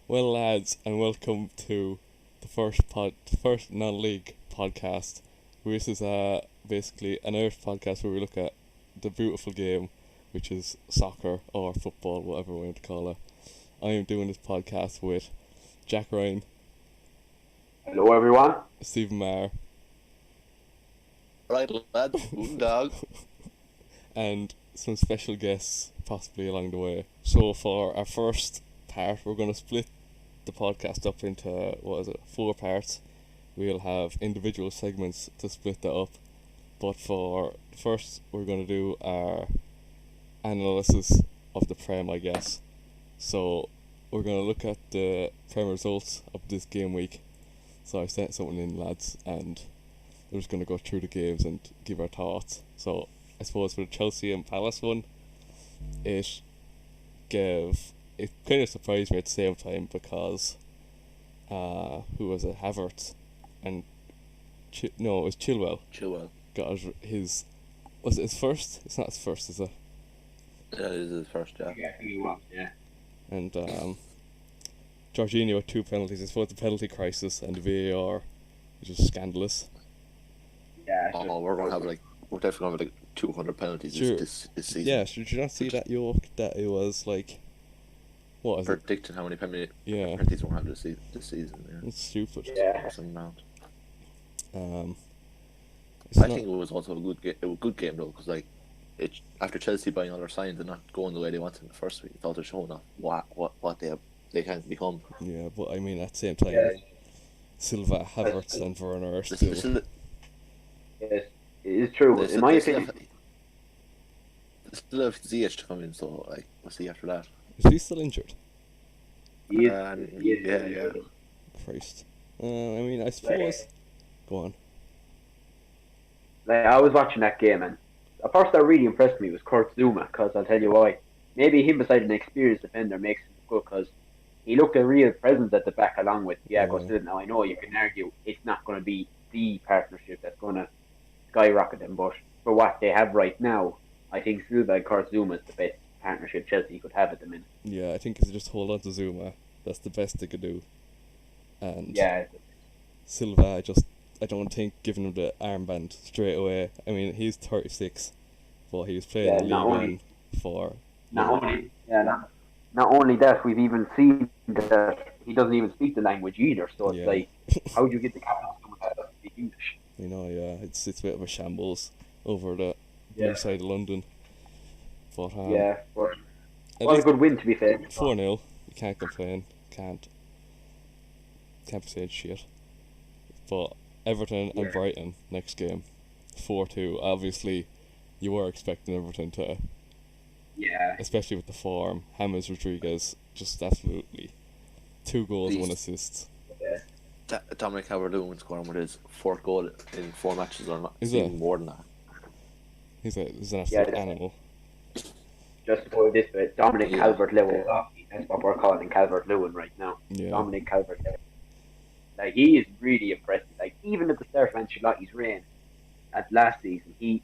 Well, lads, and welcome to the first non-league podcast. This is basically an Irish podcast where we look at the beautiful game, which is soccer or football, whatever we want to call it. I am doing this podcast with Jack Ryan, Hello, everyone. Stephen Maher, Right, lad. Dog. and some special guests possibly along the way. So for our first part, we're going to split the podcast up into 4 parts. We'll have individual segments to split that up, but for first we're going to do our analysis of the Prem, I guess. So we're going to look at the Prem results of this game week. So I sent something in, lads, and we're just going to go through the games and give our thoughts. So I suppose for the Chelsea and Palace one, it kind of surprised me at the same time because who was it? Havertz and it was Chilwell. Got his was it his first? It's not his first, is it? Yeah, it is his first, yeah. Yeah, he was, yeah. And Jorginho had 2 penalties. I suppose the penalty crisis and the VAR is just scandalous. Yeah. We're definitely going to have 200 penalties Sure. this season. Yeah, did you not see that yoke that it was like, what is it? Predicting how many penalties Yeah, we'll have this season. Yeah. it's stupid. Yeah. Some amount. It's I not- think it was also a good game though, because after Chelsea buying all their signs and not going the way they wanted in the first week, I thought they're showing off what they can become. Yeah, but I mean at the same time, Yeah. Silva, Havertz, and Werner are They still. still- Yes, it is true. they In still- my they still opinion, have- they still have Ziyech to come in, so we'll see after that. Is he still injured? he is. Yeah. Christ. I mean, I suppose. Go on. Like, I was watching that game, and the person that really impressed me was Kurt Zuma, because I'll tell you why. Maybe him beside an experienced defender makes him good, because he looked a real presence at the back along with Thiago Yeah. Silva. Now, I know you can argue it's not going to be the partnership that's going to skyrocket them, but for what they have right now, I think Silva and Kurt Zuma is the best partnership Chelsea could have at the minute. Yeah, I think if they just hold on to Zuma, that's the best they could do. And Yeah, Silva, I don't think giving him the armband straight away. I mean, he's 36, but he was playing Yeah, in not League only- One for. not only that, we've even seen that he doesn't even speak the language either. So it's Yeah. like, how do you get the captain to someone that doesn't speak English? You know, yeah, it's a bit of a shambles over the Yeah. blue side of London. But Yeah, but at was a least good win to be fair. 4-0. You can't complain. Can't be saying shit. But Everton and Yeah. Brighton next game, 4-2. Obviously, you were expecting Everton to, Yeah, especially with the form. James Rodriguez, just absolutely 2 goals, 1 Beast. assist. Dominic Calvert-Lewin scoring with his 4th goal in 4 matches, or not Is even it? more than that. He's an Yeah, absolute that's- animal. just to put it this way, Dominic Yeah. Calvert-Lewin. That's what we're calling Calvert-Lewin right now. Yeah. Dominic Calvert-Lewin. Like, he is really impressive. Like, even at the start of Ancelotti's reign at last season, he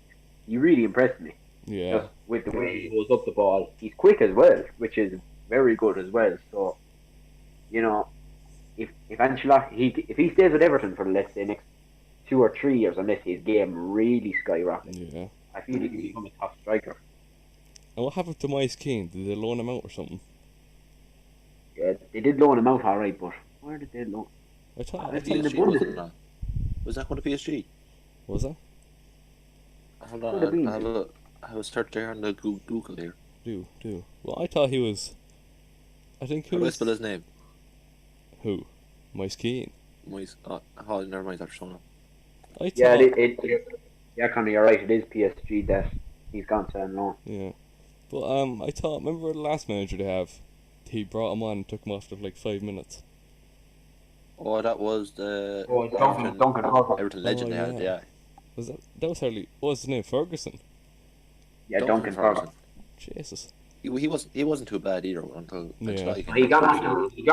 really impressed me. Yeah. Just with the way he goes up the ball. He's quick as well, which is very good as well. So, you know, if Ancelotti, if he stays with Everton for, let's say, next 2 or 3 years, unless his game really skyrockets, Yeah. I feel he can become a top striker. And what happened to Moise Keane? Did they loan him out or something? Yeah, they did loan him out alright, but where did they loan? I thought. I think the PSG, wasn't Bundesliga. it? Was that going to PSG? Was that? Hold Could have been. on, I have a search there on the Google here. Do. Well, I thought he was. I think How who do I was. spell his name? Who? Moise Keane. Never mind, that's showing up. I thought. Yeah, yeah, Conor, you're right. It is PSG that he's gone to on loan. Yeah. But I thought, remember the last manager they have? He brought him on and took him off for like 5 minutes. Oh, that was the Oh, Duncan Hall. Everton legend they had, yeah. yeah. That was hardly. What was his name? Ferguson. Yeah, Duncan Ferguson. Jesus. He wasn't too bad either until Yeah. Ancelotti came. He got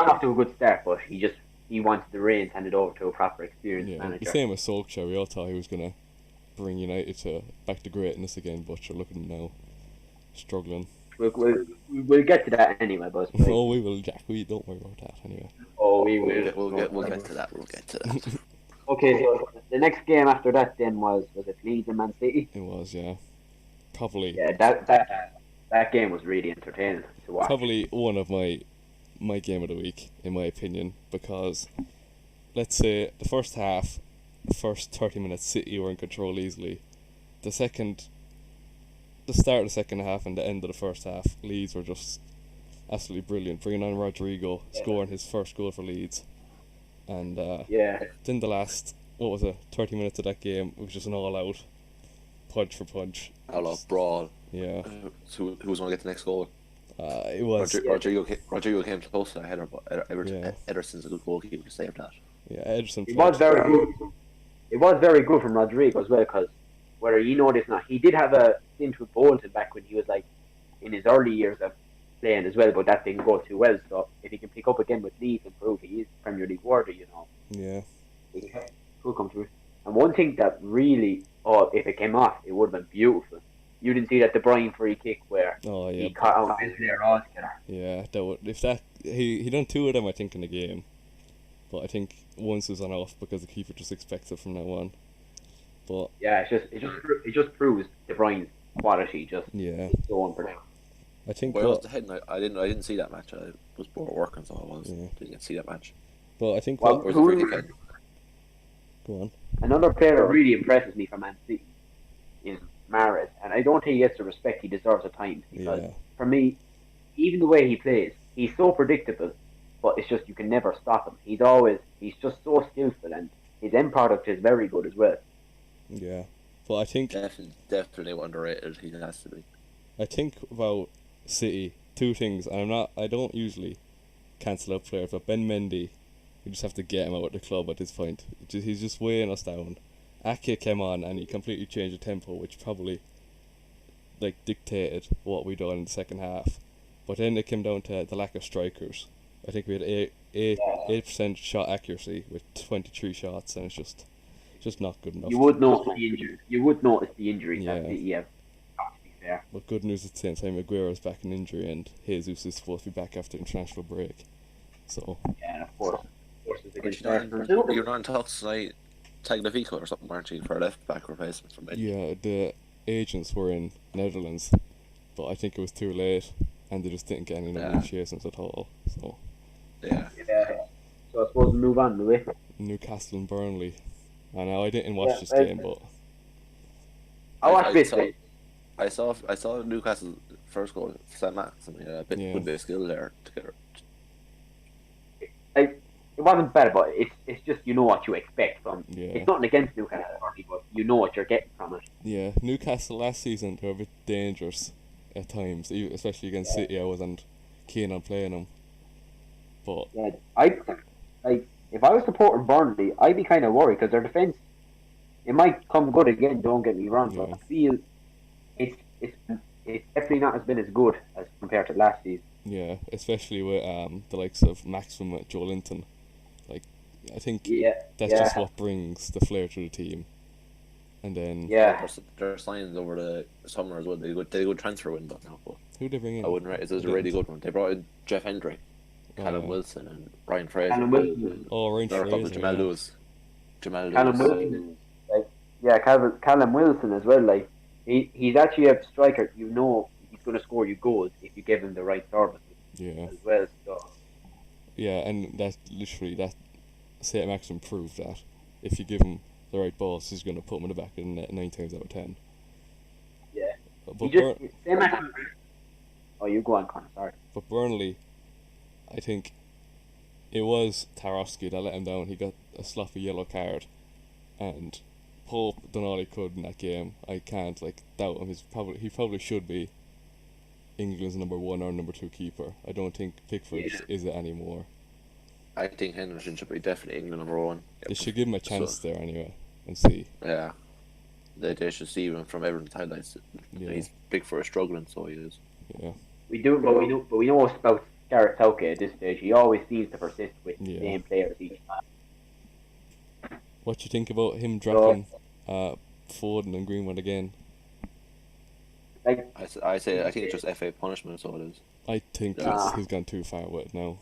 off to a good start, but he wanted the reins handed over to a proper experienced Yeah. The manager. same as Solskjaer. We all thought he was gonna bring United back to greatness again, but you're looking now, struggling. We'll get to that anyway, but Oh, we will, Jack. We don't worry about that anyway. we will. We'll get to that. We'll get to that. Okay, so the next game after that then was it Leeds and Man City? It was, yeah. Probably, Yeah, that game was really entertaining to watch. probably one of my game of the week, in my opinion, because let's say the first half, the first 30 minutes, City were in control easily. The start of the second half and the end of the first half, Leeds were just absolutely brilliant. Bringing on Rodrigo, scoring his first goal for Leeds, and Yeah, then the last 30 minutes of that game, it was just an all-out punch for punch. All out brawl. Yeah, So who was going to get the next goal? it was. Rodrigo came close to the header, but Yeah. Ederson's a good goalkeeper to save that. Yeah, Ederson. it was very good. It was very good from Rodrigo as well, because whether you know this or not, he did have a stint with Bolton back when he was like in his early years of playing as well, but that didn't go too well. So if he can pick up again with Leeds and prove he is Premier League worthy, you know, Yeah, he could come through. And one thing that really, if it came off, it would have been beautiful. You didn't see that De Bruyne free kick where oh yeah, he cut out his player altogether. yeah. That would, if that he done two of them, I think, in the game, but I think once was on off because the keeper just expects it from now on. But Yeah, it just proves De Bruyne's quality. Just yeah, so unpredictable. I think. Where was What, the head? I didn't see that match. I was bored working, so I Yeah. didn't see that match. but I think Well, what. Where's the free kick? Go on. Another player that really impresses me from Man City is Mahrez, and I don't think he gets the respect he deserves at times. Because Yeah, for me, even the way he plays, he's so predictable, but it's just you can never stop him. He's just so skillful, and his end product is very good as well. yeah. But I think Definitely underrated. He has to be. about City, two things, and I don't usually cancel out players, but Ben Mendy, we just have to get him out of the club at this point. He's just weighing us down. Ake came on and he completely changed the tempo, which probably dictated what we done in the second half. But then it came down to the lack of strikers. I think we had 8% shot accuracy with 23 shots, and it's just not good enough. You would notice the injury. You would notice the injuries Yeah. that City have. Got to be fair. But good news at the same time, Aguero's back in injury and Jesus is supposed to be back after international break. So Yeah, and of course, it's But against you're not in talks tonight. Tagliafico or something, aren't you, for a left back replacement for Mendy? yeah, the agents were in Netherlands, but I think it was too late, and they just didn't get any negotiations at all. So Yeah. Yeah. So I suppose we move on, do we? Newcastle and Burnley. I know I didn't watch Yeah, this game, but I watched this. I saw Newcastle first goal. St. Max. I mean, a good bit of skill there together. It wasn't bad, but it's just you know what you expect from. Yeah. It's nothing against Newcastle, but you know what you're getting from it. yeah, Newcastle last season they were a bit dangerous at times, especially against City. I wasn't keen on playing them, but Yeah, if I was supporting Burnley, I'd be kind of worried because their defense, it might come good again. Don't get me wrong, but Yeah. I feel it's definitely not as been as good as compared to last season. yeah, especially with the likes of Maximum at Joe Linton. I think Yeah, that's just what brings the flair to the team. And then yeah. Their signings over the summer as well. They good transfer window now. But who they bring in? I wouldn't rate it as a really good one. They brought in Jeff Hendrick, Callum Wilson, and Ryan Fraser. Callum Wilson. Oh, Ryan There are a couple. Fraser. Jamal Yeah. Lewis. Callum Wilson, Callum Wilson as well. Like he's actually a striker. You know he's going to score you goals if you give him the right services Yeah, as well. So yeah, and that St. Maxim proved that if you give him the right balls, he's going to put him in the back of the net 9 times out of 10. yeah, But he just same as. Oh, you go on, Connor. Sorry. But Burnley, I think it was Tarowski that let him down. He got a sloppy yellow card, and Pope done all he could in that game. I can't doubt him. He probably should be England's number 1 or number 2 keeper. I don't think Pickford is it anymore. I think Henderson should be definitely England number 1. They should give him a chance there anyway and see. Yeah. They should see him from everyone's highlights. Yeah. He's big for a struggling, so he is. Yeah, We know about Gareth Southgate at this stage. He always seems to persist with the same players each time. what do you think about him dropping Foden and Greenwood again? Like I think it's just FA punishment, so it is. I think Ah. he's gone too far with it now.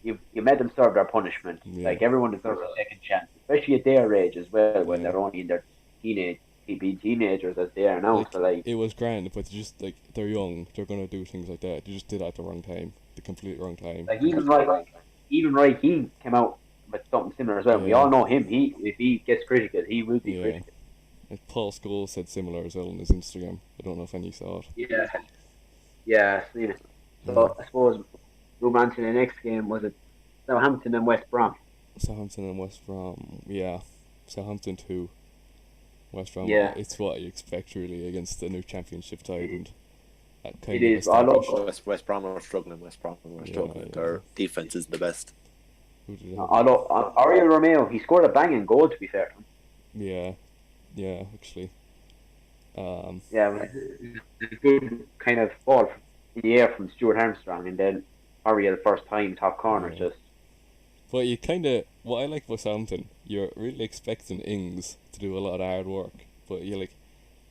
You made them serve their punishment. Yeah. Like everyone deserves a second chance, especially at their age as well, when Yeah. they're only in their being teenagers as they are now. Like, So like, it was grand, but they're young. They're gonna do things like that. They just did it at the wrong time, the complete wrong time. like even Roy Keane came out with something similar as well. We Yeah. all know him. If he gets critical, he will be Yeah. critical. Like Paul Scholes said similar as well on his Instagram. I don't know if any saw it. Yeah, yeah. I've seen it. So I suppose move on to the next game. Was it Southampton and West Brom? Southampton and West Brom. Yeah, Southampton 2. West Brom. Yeah. It's what you expect really against the new championship side and that kind It of is. I love- established. West Brom are struggling. West Brom are struggling. Yeah. Their defense isn't the best. Who did it? Although Ariel Romeo, he scored a banging goal. To be fair, Yeah, actually. yeah, it was a good kind of ball in the air from Stuart Armstrong, and then Ariel first time top corner Yeah. just. But what I like about Southampton, you're really expecting Ings to do a lot of hard work, but you like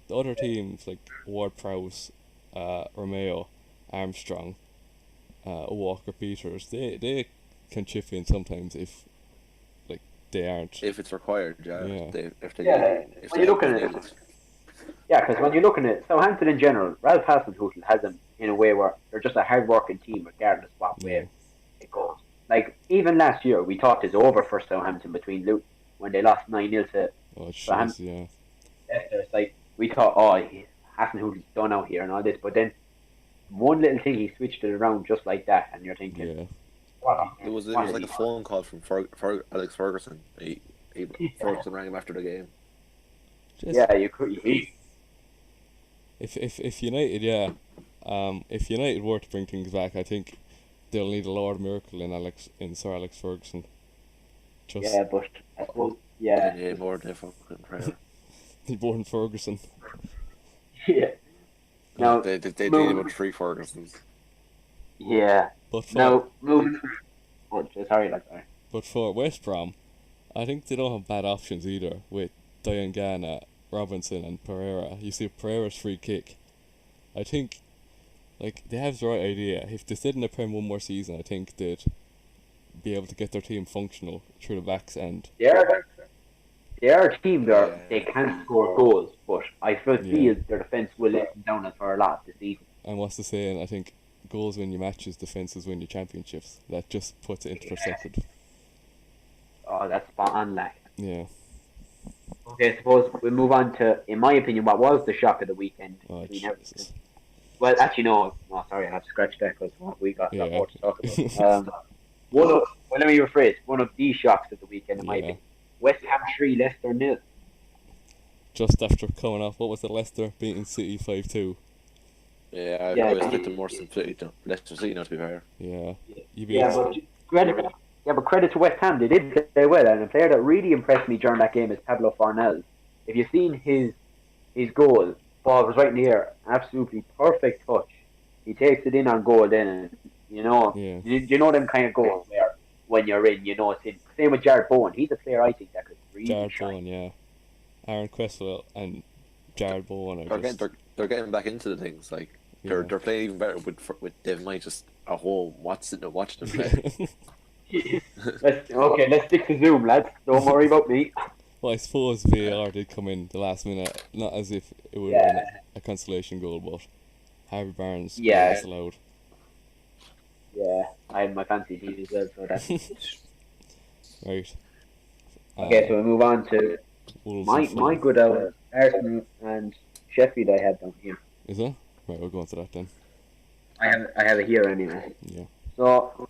the other teams like Ward-Prowse, Romeo, Armstrong, Walker Peters. They can chip in sometimes if like they aren't. If it's required, yeah. Yeah. If they Yeah, if when they you're looking at it, yeah, because when you're looking at Southampton in general, Ralph Hasenhüttl has them in a way where they're just a hard-working team, regardless what way Yeah. it goes. Like even last year, we thought it's over for Southampton between Luton when they lost 9-0 to Oh, Southampton. jeez, yeah. Leicester. It's like we thought, Hasenhüttl's done out here and all this, but then one little thing he switched it around just like that, and you're thinking, Yeah. what? It was what like is a phone call from Alex Ferguson. Ferguson rang him after the game. Just, Yeah, you could. If United, if United were to bring things back, I think they'll need a Lord miracle in Sir Alex Ferguson. Just Yeah, but I suppose, yeah, Yeah, more than a fucking prayer. born Ferguson. yeah. Now, They did move- about 3 Fergusons. yeah. But for Now, moving. Oh, sorry, like sorry. but for West Brom, I think they don't have bad options either with Diangana, Robinson and Pereira. You see Pereira's free kick. I think like they have the right idea. If they stayed in the Prem one more season, I think they'd be able to get their team functional through the back's end. They are a team there. Yeah. They can score goals, but I feel Yeah. their defense will let them down for a lot this season. And what's the saying? I think goals win your matches, defenses win your championships. That just puts it into perspective. Oh, that's spot on, like. Yeah. Okay, I suppose we move on to, in my opinion, what was the shock of the weekend. Oh, between Everton. Jesus. Well, actually, no, sorry, I have to scratch that because we got Yeah. more to talk about. Well, let me rephrase. One of the shocks of the weekend, in my Yeah. opinion. West Ham 3, Leicester 0. Just after coming off, what was it, Leicester beating City 5-2? Yeah, Yeah. I always get them more than Leicester City, not to be fair. Yeah. Yeah, but credit to West Ham, they did play well, and a player that really impressed me during that game is Pablo Fornals. If you've seen his goal, ball was right in the air, absolutely perfect touch. He takes it in on goal then, and Yeah. you know them kind of goals where when you're in, you know it's in. Same with Jared Bowen, he's a player I think that could really Jared shine. Bowen, yeah. Aaron Cresswell and Jared Bowen are just... They're getting back into the things. Like they're playing even better with Dave Knight just at home watching them play. Let's stick to Zoom, lads. Don't worry about me. Well, I suppose VAR did come in the last minute, not as if it would have Yeah. been a consolation goal, but Harvey Barnes Yeah. was allowed. Yeah, I had my fancy team as well, so that's Right. okay. So we move on to Wolves my and Fulham. good hour. Arsenal and Sheffield. I have down here. Is it? Right, we'll go on to that then. I have it here anyway. Yeah. So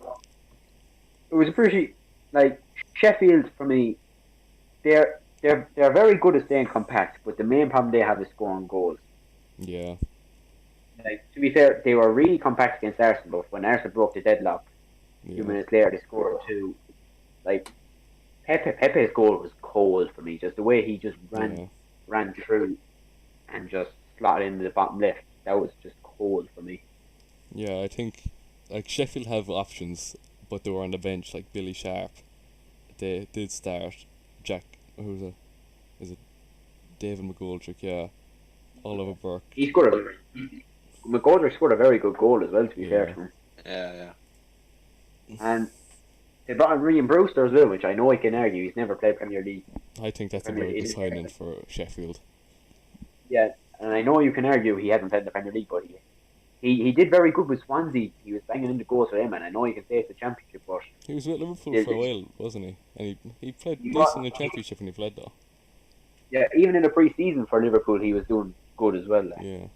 it was a pretty Sheffield for me. They're very good at staying compact, but the main problem they have is scoring goals. Yeah. To be fair, they were really compact against Arsenal, but when Arsenal broke the deadlock, a few Yeah. minutes later they scored two. Pepe's goal was cold for me. Just the way he just ran through and just slotted into the bottom left. That was just cold for me. Yeah, I think Sheffield have options, but they were on the bench like Billy Sharp. They did start Is it David McGoldrick? Yeah, Oliver Burke. He scored McGoldrick scored a very good goal as well, to be fair to him. Yeah. And they brought in Ryan Brewster as well, which I know I can argue he's never played Premier League. I think that's a Premier very good League. signing for Sheffield. Yeah, and I know you can argue he hasn't played in the Premier League, but he did very good with Swansea. He was banging in the goals for them, and I know you can say it's a championship, but He was with Liverpool Yeah, for a while, wasn't he? And he played He decent in the was. championship when he fled though. yeah, even in the pre-season for Liverpool, he was doing good as well. Like. Yeah.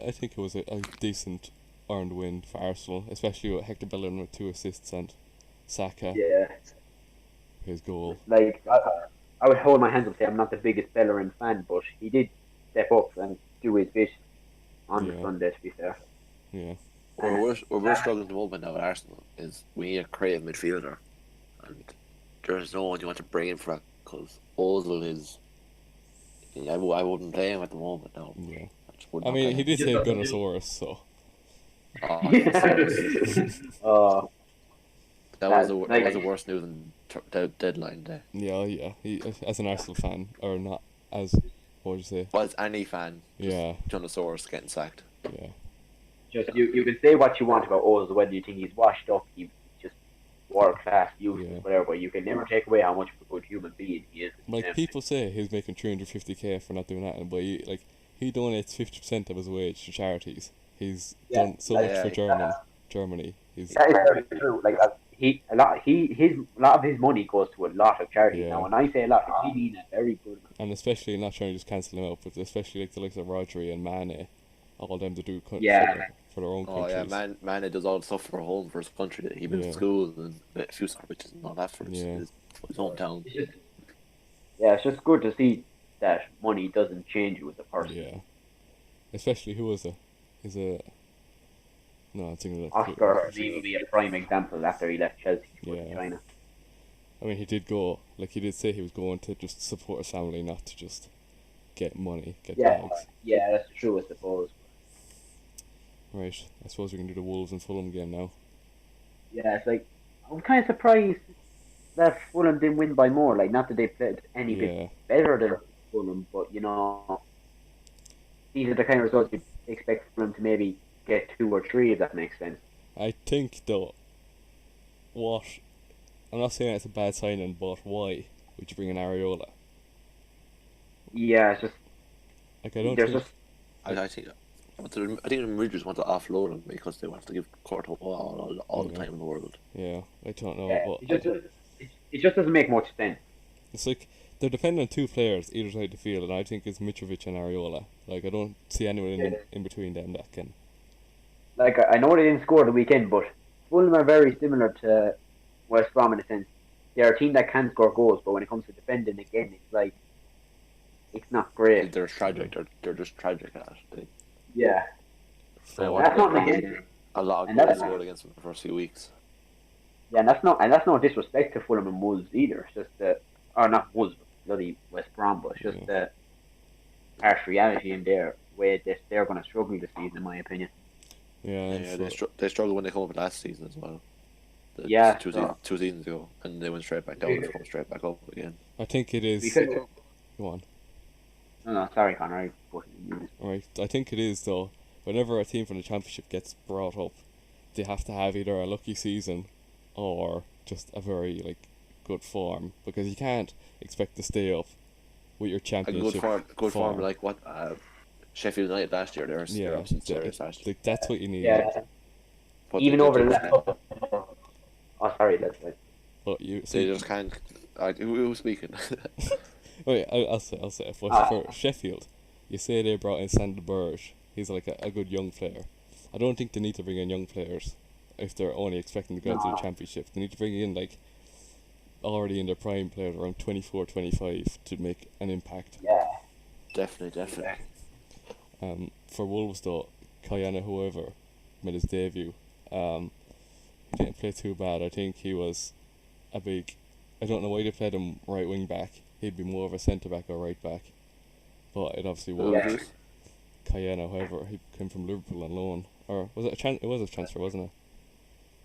I think it was a decent earned win for Arsenal, especially with Hector Bellerin with 2 assists and Saka Yeah, his goal. like I would hold my hands up and say I'm not the biggest Bellerin fan, but he did step up and do his bit on the Yeah. Sunday, to be fair. Yeah. Where we're struggling at the moment now at Arsenal is we need a creative midfielder, and there's no one you want to bring in for that because Ozil is. I wouldn't play him at the moment now. Yeah. just would I not mean, play he him. did say Gunnosaurus, so Oh, That was the worst news in deadline day. yeah. He, as an Arsenal fan, or not as, what would you say? Was any fan? Yeah, Gunnosaurus getting sacked. yeah. just you can say what you want about Ozil, whether you think he's washed up, he's just world class, useless, Yeah. whatever. But you can never take away how much of a good human being he is. Like, people say he's making 350k for not doing that, but he donates 50% of his wage to charities. He's done so much for Germany. That is very true. Like a lot of his money goes to a lot of charities. Yeah. Now, when I say a lot, I mean a very good amount. And especially not trying to just cancel him out, but especially like the likes of Rodri and Mane, all them to do Yeah. for their own Oh countries. yeah, Mane does all the stuff for home for his country. He builds Yeah. schools and a few stuff which is not that for Yeah. his hometown. It's just good to see that money doesn't change you as a person. Yeah. Especially who was is a. No, I'm thinking of Oscar for me would be a prime example after he left Chelsea to go to Yeah. China. I mean, he did go, like, he did say he was going to just support his family, not to just get money, get Yeah. bags. Yeah, that's true, I suppose. Right, I suppose we can do the Wolves and Fulham game now. Yeah, it's like I'm kind of surprised that Fulham didn't win by more. Like, not that they played any bit Yeah, better than Fulham, but these are the kind of results you expect Fulham to maybe get 2 or 3, if that makes sense. I think, though, I'm not saying it's a bad signing, but why would you bring in Areola? Yeah, it's just Like, I don't there's think... just I think the Rangers want to offload him because they want to give Courtois all the Yeah. time in the world. Yeah, I don't know, yeah, but... it just doesn't make much sense. It's like they're depending on 2 players either side of the field, and I think it's Mitrovic and Areola. Like, I don't see anyone in between them that can. Like, I know they didn't score the weekend, but Fulham are very similar to West Brom in a sense. They're a team that can score goals, but when it comes to defending again, it's like it's not great. They're tragic. They're just tragic at it. Yeah, They So, want that's to not get against. a lot of And goals that's- scored against them in the first few weeks. Yeah, and that's no disrespect to Fulham and Wolves either. It's just or not Wolves, but bloody West Brom, but it's just the harsh reality in their way that they're going to struggle this season, in my opinion. yeah, Yeah, so- they struggled when they come up last season as well. Yeah, two seasons ago, and they went straight back down and come straight back up again. I think it is... Because, Go on. no, sorry, Connor. Right, I think it is, though. Whenever a team from the Championship gets brought up, they have to have either a lucky season or just a very, like, good form. Because you can't expect to stay up with your A championship good form like what Sheffield United last year. They're Yeah, absolute serious last year. like, that's what you need. Yeah, But even they over the just- last. Oh, sorry, that's right. But you They see, just can't. Who's speaking? wait, I'll say it. But Ah. for Sheffield, you say they brought in Sander Berge. He's like a good young player. I don't think they need to bring in young players if they're only expecting to go into the No. Championship. They need to bring in, like, already in their prime players around 24, 25 to make an impact. Yeah, Definitely. For Wolves, though, Kayana, whoever, made his debut. He didn't play too bad. I think he was a big... I don't know why they played him right wing back. He'd be more of a centre back or right back. But it obviously Who was. is this? Kayana, however, he came from Liverpool on loan. Or was it it was a transfer, wasn't it?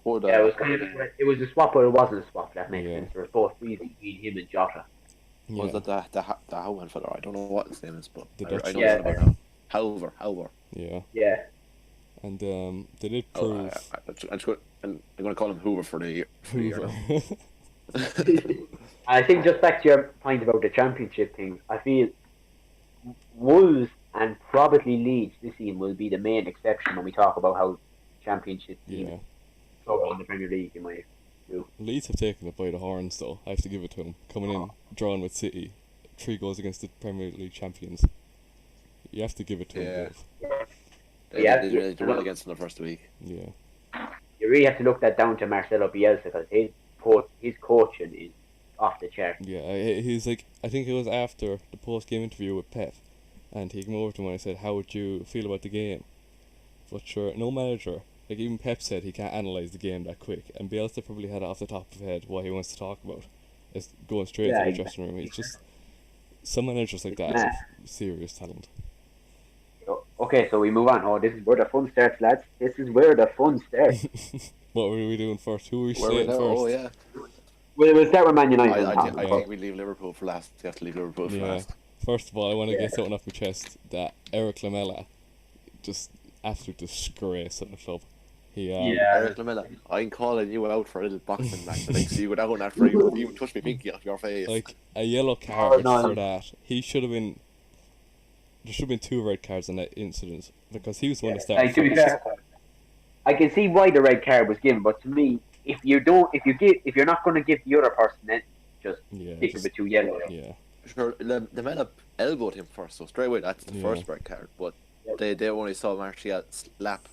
Or the- yeah, it was kind of it was a swap, but it wasn't a swap. That makes Yeah. sense. There was both reasons between him and Jota. Yeah. Was that the Howman fella? I don't know what his name is, but The I Dutch know Yeah. something about him. However. Yeah. Yeah. And they did Oh, prove I'm going to call him Hoover for the year. Hoover. I think just back to your point about the championship thing, I feel Wolves and probably Leeds this season will be the main exception when we talk about how championship teams Yeah. struggle in the Premier League in my view. Leeds have taken it by the horns, though. I have to give it to them. Coming in, drawn with City, 3 goals against the Premier League champions. You have to give it to Yeah. them both. They won against them the first week. Yeah. You really have to look that down to Marcelo Bielsa because his coaching is off the chart. Yeah, he's like, I think it was after the post-game interview with Pep, and he came over to him and I said, how would you feel about the game? But sure, no manager, like even Pep said he can't analyse the game that quick, and Bielsa probably had it off the top of his head what he wants to talk about. It's going straight Yeah, to the dressing room. It's just, some managers like that have serious talent. Okay, so we move on. Oh, this is where the fun starts, lads. This is where the fun starts. What were we doing first? Who were we Where we saying now? first? Oh yeah. We'll start with Man United. I think we leave Liverpool for last. We have to leave Liverpool for Yeah. last. First of all, I want to Yeah. get something off my chest that Eric Lamela, just absolute disgrace at the club. He Eric Lamela, I'm calling you out for a little boxing match. The next you go down after you even touch me pinky off your face. like a yellow card no. for that. He should have been. There should have been 2 red cards in that incident because he was the one to start Like, to be first. fair, I can see why the red card was given, but to me, if you're not going to give the other person it, just Yeah, stick just- with 2 yellow. yeah, Sure, Lamela elbowed him first, so straight away that's the Yeah. first red card. But they only saw Martial slap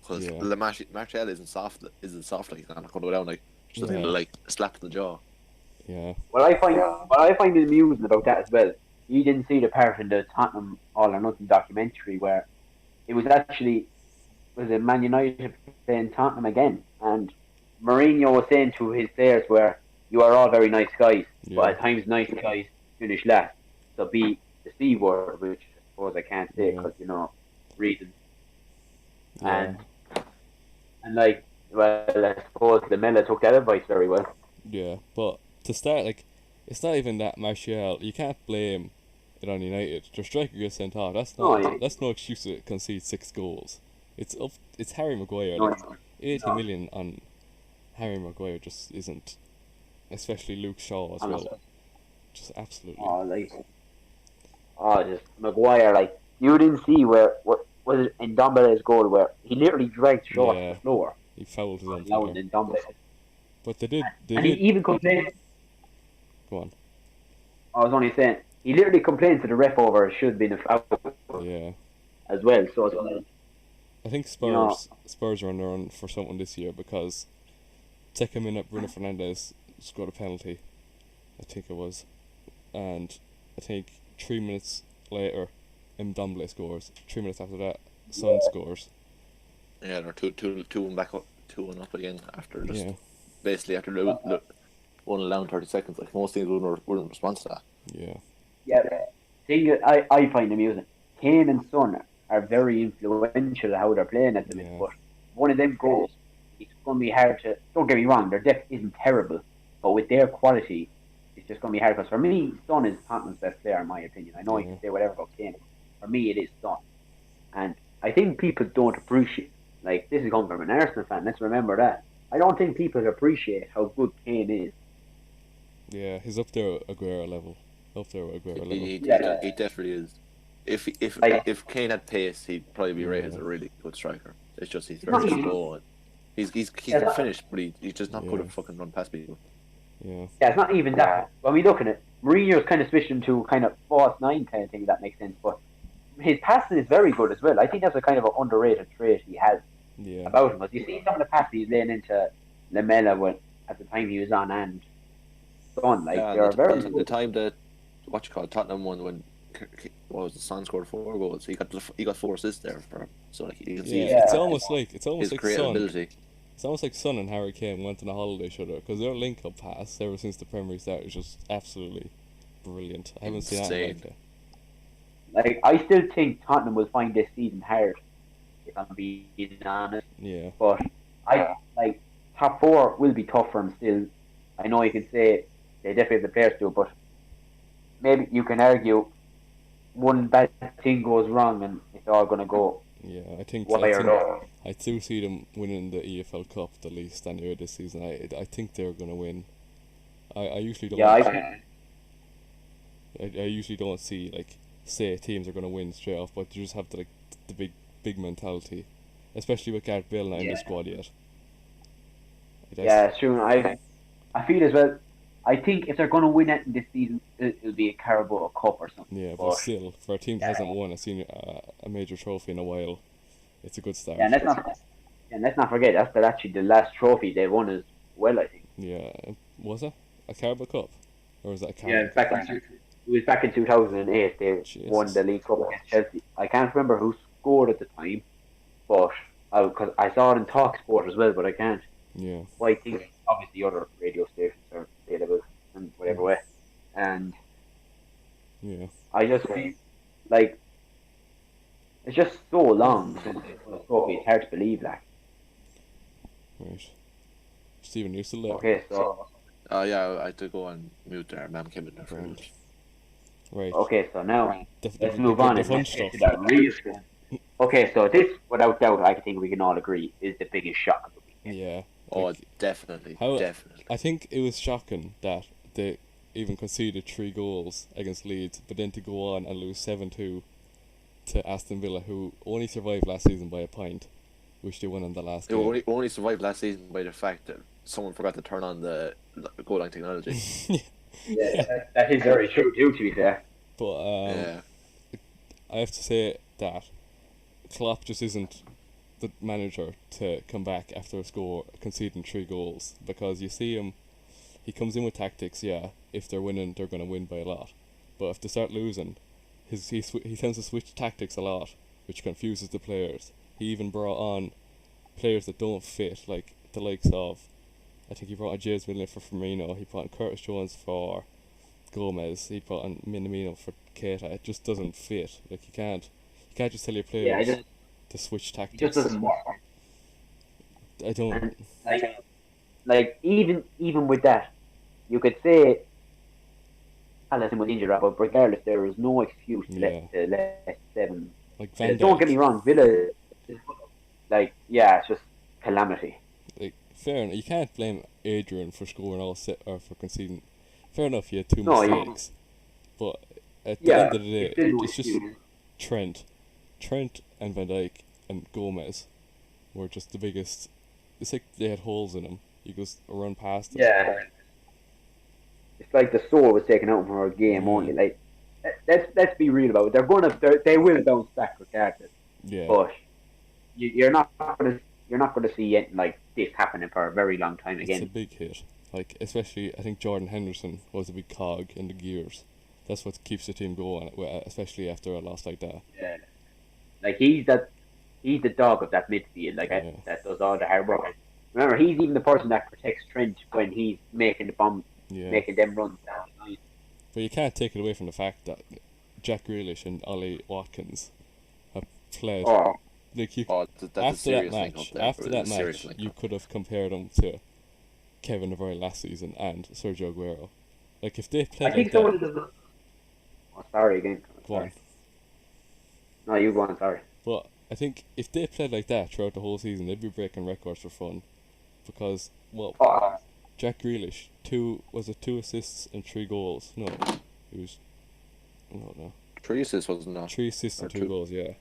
because Yeah. Martial isn't soft like he's not going to go down like just Yeah. like slap in the jaw. yeah, What I find amusing about that as well, you didn't see the part in the Tottenham All or Nothing documentary where it was actually Man United playing Tottenham again, and Mourinho was saying to his players, "Where you are all very nice guys, but Yeah. at times nice guys finish last. So be the C word, which I suppose I can't say Yeah. because reasons." yeah, And like, well, I suppose Lamela took that advice very well. yeah. But to start, like, it's not even that Martial. You can't blame it on United. Their striker gets sent off. That's No, not. yeah. That's no excuse to concede 6 goals. It's up. It's Harry Maguire. No, Like, it's- 80 million on Harry Maguire just isn't. Especially Luke Shaw as Honestly. well. Just absolutely. Just Maguire, like you didn't see what was it in Dombele's goal where he literally dragged Shaw Yeah. to the floor. He fouled his own That was player. in Dombele. But they did. They And he did. even complained. Go on. I was only saying he literally complained to the ref over it should have been a foul Yeah. as well. So it's like, I think know- Spurs are on their own for something this year because second minute Bruno Fernandes scored a penalty, I think it was, and I think 3 minutes later, Ndombele scores. 3 minutes after that, Son scores. Yeah, they're two and back up, 2-1 up again after just Yeah, basically after only allowing 30 seconds. Like most teams wouldn't respond to that. yeah, yeah. Thing that I find amusing, Kane and Son are very influential in how they're playing at the minute. Yeah. But one of them goals, it's going to be hard to. Don't get me wrong, their depth isn't terrible, but with their quality, it's just going to be hard. Because for me, Son is Tottenham's best player, in my opinion. I know you Yeah. can say whatever about Kane. For me, it is Son, and I think people don't appreciate. Like this is coming from an Arsenal fan. Let's remember that. I don't think people appreciate how good Kane is. yeah. He's up there at Aguero level. Up there with Aguero level. He definitely is. If Like- if Kane had pace, he'd probably be rated as a really good striker. It's just he's not very even- slow. And he's Yeah. finished, but he's just not good Yeah. at fucking run past people. Yeah, Yeah, it's not even that. When we look at it, Mourinho's kind of switched into kind of false nine kind of thing. If that makes sense. But his passing is very good as well. I think that's a kind of an underrated trait he has yeah, about him. But you see some of the passes he's laying into Lamela when at the time he was on and Son, like Yeah, they're very the good. time that Tottenham won when what was the Son scored 4 goals. He got 4 assists there for him. So like you can see yeah. Yeah. It's almost like his Son. creative ability. It's almost like Son and Harry Kane went on a holiday together because their link-up pass ever since the Premier League started is just absolutely brilliant. I haven't seen anything like Insane. that. Like I still think Tottenham will find this season hard, if I'm being honest. Yeah, But I like top 4 will be tough for him still. I know you can say they definitely have the players to, but maybe you can argue one bad thing goes wrong and it's all going to go Yeah, I think way or no. I do see them winning the EFL Cup the least anyway this season. I think they're gonna win. I usually don't. Yeah, I usually don't see like say teams are gonna win straight off, but you just have the big mentality, especially with Gareth Bale not in the Yeah. squad yet. yeah, it's true. I feel as well. I think if they're going to win it this season, it'll be a Carabao Cup or something. Yeah, but still, for a team that hasn't won a major trophy in a while, it's a good start. Yeah, and let's not forget that's actually the last trophy they won as well. I think. Yeah, was it a Carabao Cup, or was that a Yeah, Carabao? it was back in 2008. They won the League Cup against Chelsea. I can't remember who scored at the time, but because I saw it in Talksport as well, but I can't. Yeah, Well, I think obviously other radio stations are available in whatever way, and yeah. I just feel like it's just so long since they won a trophy. It's hard to believe, like. Right. Stephen, you still there? Okay, so Yeah, I had to go on mute there. Ma'am came in there for a minute. Right. okay, so now The let's move on the and fun let's stuff. get to that real stuff. Okay, so this, without doubt, I think we can all agree, is the biggest shock of the weekend. Yeah. Oh, like, definitely, how- definitely. I think it was shocking that they even conceded 3 goals against Leeds, but then to go on and lose 7-2 to Aston Villa, who only survived last season by a point, which they won in the last They game. only survived last season by the fact that someone forgot to turn on the goal line technology. Yeah, that is very true too, to be fair. But Yeah. I have to say that Klopp just isn't the manager to come back after a score conceding 3 goals, because you see him, he comes in with tactics. Yeah, if they're winning, they're going to win by a lot, but if they start losing, he tends to switch tactics a lot, which confuses the players. He even brought on players that don't fit, like the likes of, I think he brought on James Milner for Firmino, he brought on Curtis Jones for Gomez, he brought on Minamino for Keita. It just doesn't fit. Like you can't just tell your Yeah, players to switch it tactics. just doesn't work. I don't. And like even with that, you could say Allison was injured, but regardless, there is no excuse to let 7. Like Van Don't Dijk, get me wrong, Villa, like it's just calamity. like fair enough. You can't blame Adrian for scoring or for conceding. Fair enough, he had 2 No, mistakes, but at the Yeah, end of the day, still no it's just excuse. Trent and Van Dijk and Gomez were just the biggest. It's like they had holes in them. You just run past them. Yeah, it's like the soul was taken out from our game only. Like, let's be real about it. They will bounce back regardless. Yeah. But you're not gonna see it like this happening for a very long time It's a again. big hit. Like, especially, I think Jordan Henderson was a big cog in the gears. That's what keeps the team going, especially after a loss like that. Yeah, like he's the dog of that midfield. Like Yeah. that does all the hard work. Remember, he's even the person that protects Trent when he's making the bomb, Yeah. making them runs down the line. But you can't take it away from the fact that Jack Grealish and Ollie Watkins have played. Oh, Like you, Oh, that's a after that serious thing match, up there. after that It's a serious match, thing. you could have compared them to Kevin De Bruyne last season and Sergio Aguero. Like if they I played think like someone that, does. Oh, sorry again. go on. No, you go on. Sorry. But I think if they played like that throughout the whole season, they'd be breaking records for fun. Because Oh, Jack Grealish, 2 assists and 3 goals. No, it was no 3 assists wasn't that? 3 assists and Or 2 two. goals. Yeah,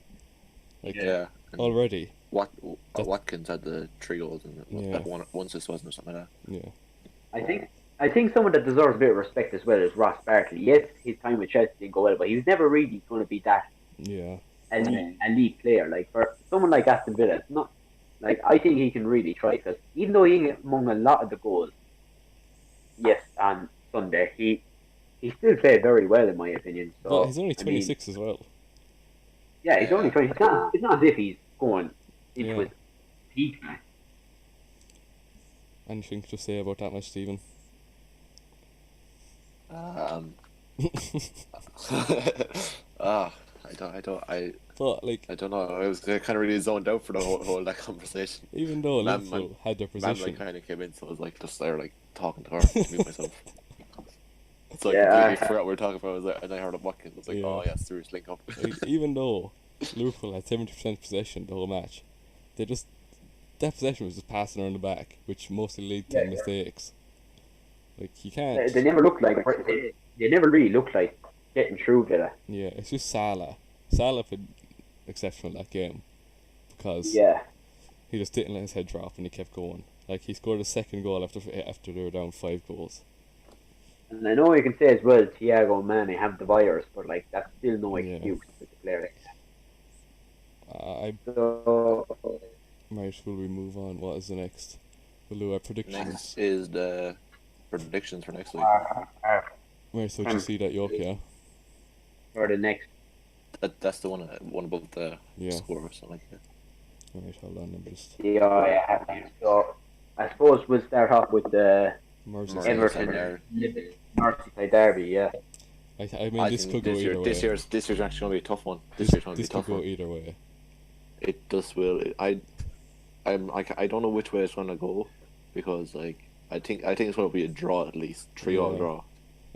like Yeah. And already. Watkins had the 3 goals and Yeah. that one assist wasn't or something like Yeah, I think someone that deserves a bit of respect as well is Ross Barkley. Yes, his time with Chelsea didn't go well, but he was never really going to be that yeah. elite player. Like for someone like Aston Villa, it's not like I think he can really try because even though he among a lot of the goals, yes, on Sunday he still played very well in my opinion. So But he's only I mean, 26 as well. yeah, he's only 20. It's not as if he's going into Yeah. his peak. Anything to say about that match, Stephen? that. But like, I don't know. I was kind of really zoned out for the whole that conversation. even though Man, Liverpool had their Man position, kind of came in, so I was like just there, like talking to her, to mute myself. So I Yeah, completely forgot what we were talking about. And I heard him walking. I was like, Yeah. oh yes, Sirius link up. Like, even though Liverpool had 70% possession the whole match, that possession was just passing around the back, which mostly led to Yeah. mistakes. Like, you they, can't. they never looked like they never really looked like getting through to that. Yeah, it's just Salah. Salah played exceptional that game because Yeah, he just didn't let his head drop and he kept going. Like, he scored a second goal after they were down 5 goals. and I know you can say as well, Thiago and Mane have the virus, but like that's still no Yeah. excuse with the player. So Right, will we move on? What is the next? We'll do our predictions. Next is the predictions for next week. Right, so did you see that York, yeah? for the next, That's the one above the Yeah. score or something like that. Right, hold on, I'm just... yeah. So I suppose we'll start off with the Merseyside. Everton There. Merseyside derby. Yeah, I mean, I this think could go either way. this year's actually going to be a tough one. This This year's going to be a could tough go one. either way. It just will. I don't know which way it's going to go because like I think it's going to be a draw at least 3-3 Yeah. draw.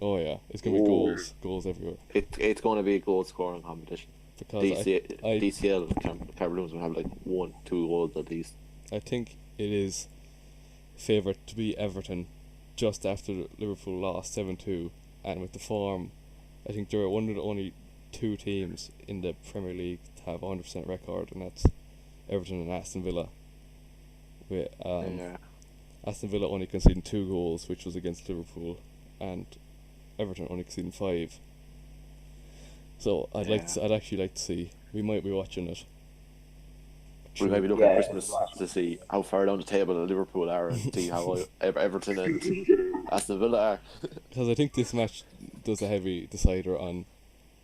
Oh yeah, it's gonna be Ooh. goals everywhere. It's going to be a goal scoring competition. Because DCL Cameroons will have like 1-2 goals at least. I think it is favourite to beat Everton just after Liverpool lost 7-2, and with the form, I think they're one of the only 2 teams in the Premier League to have 100% record, and that's Everton and Aston Villa. With Yeah. Aston Villa only conceding 2 goals, which was against Liverpool, and Everton only conceding 5. So I'd actually like to see. We might be watching it. We might be looking Yeah, at Christmas to see how far down the table Liverpool are and see how Everton and Aston Villa are. Because I think this match does a heavy decider on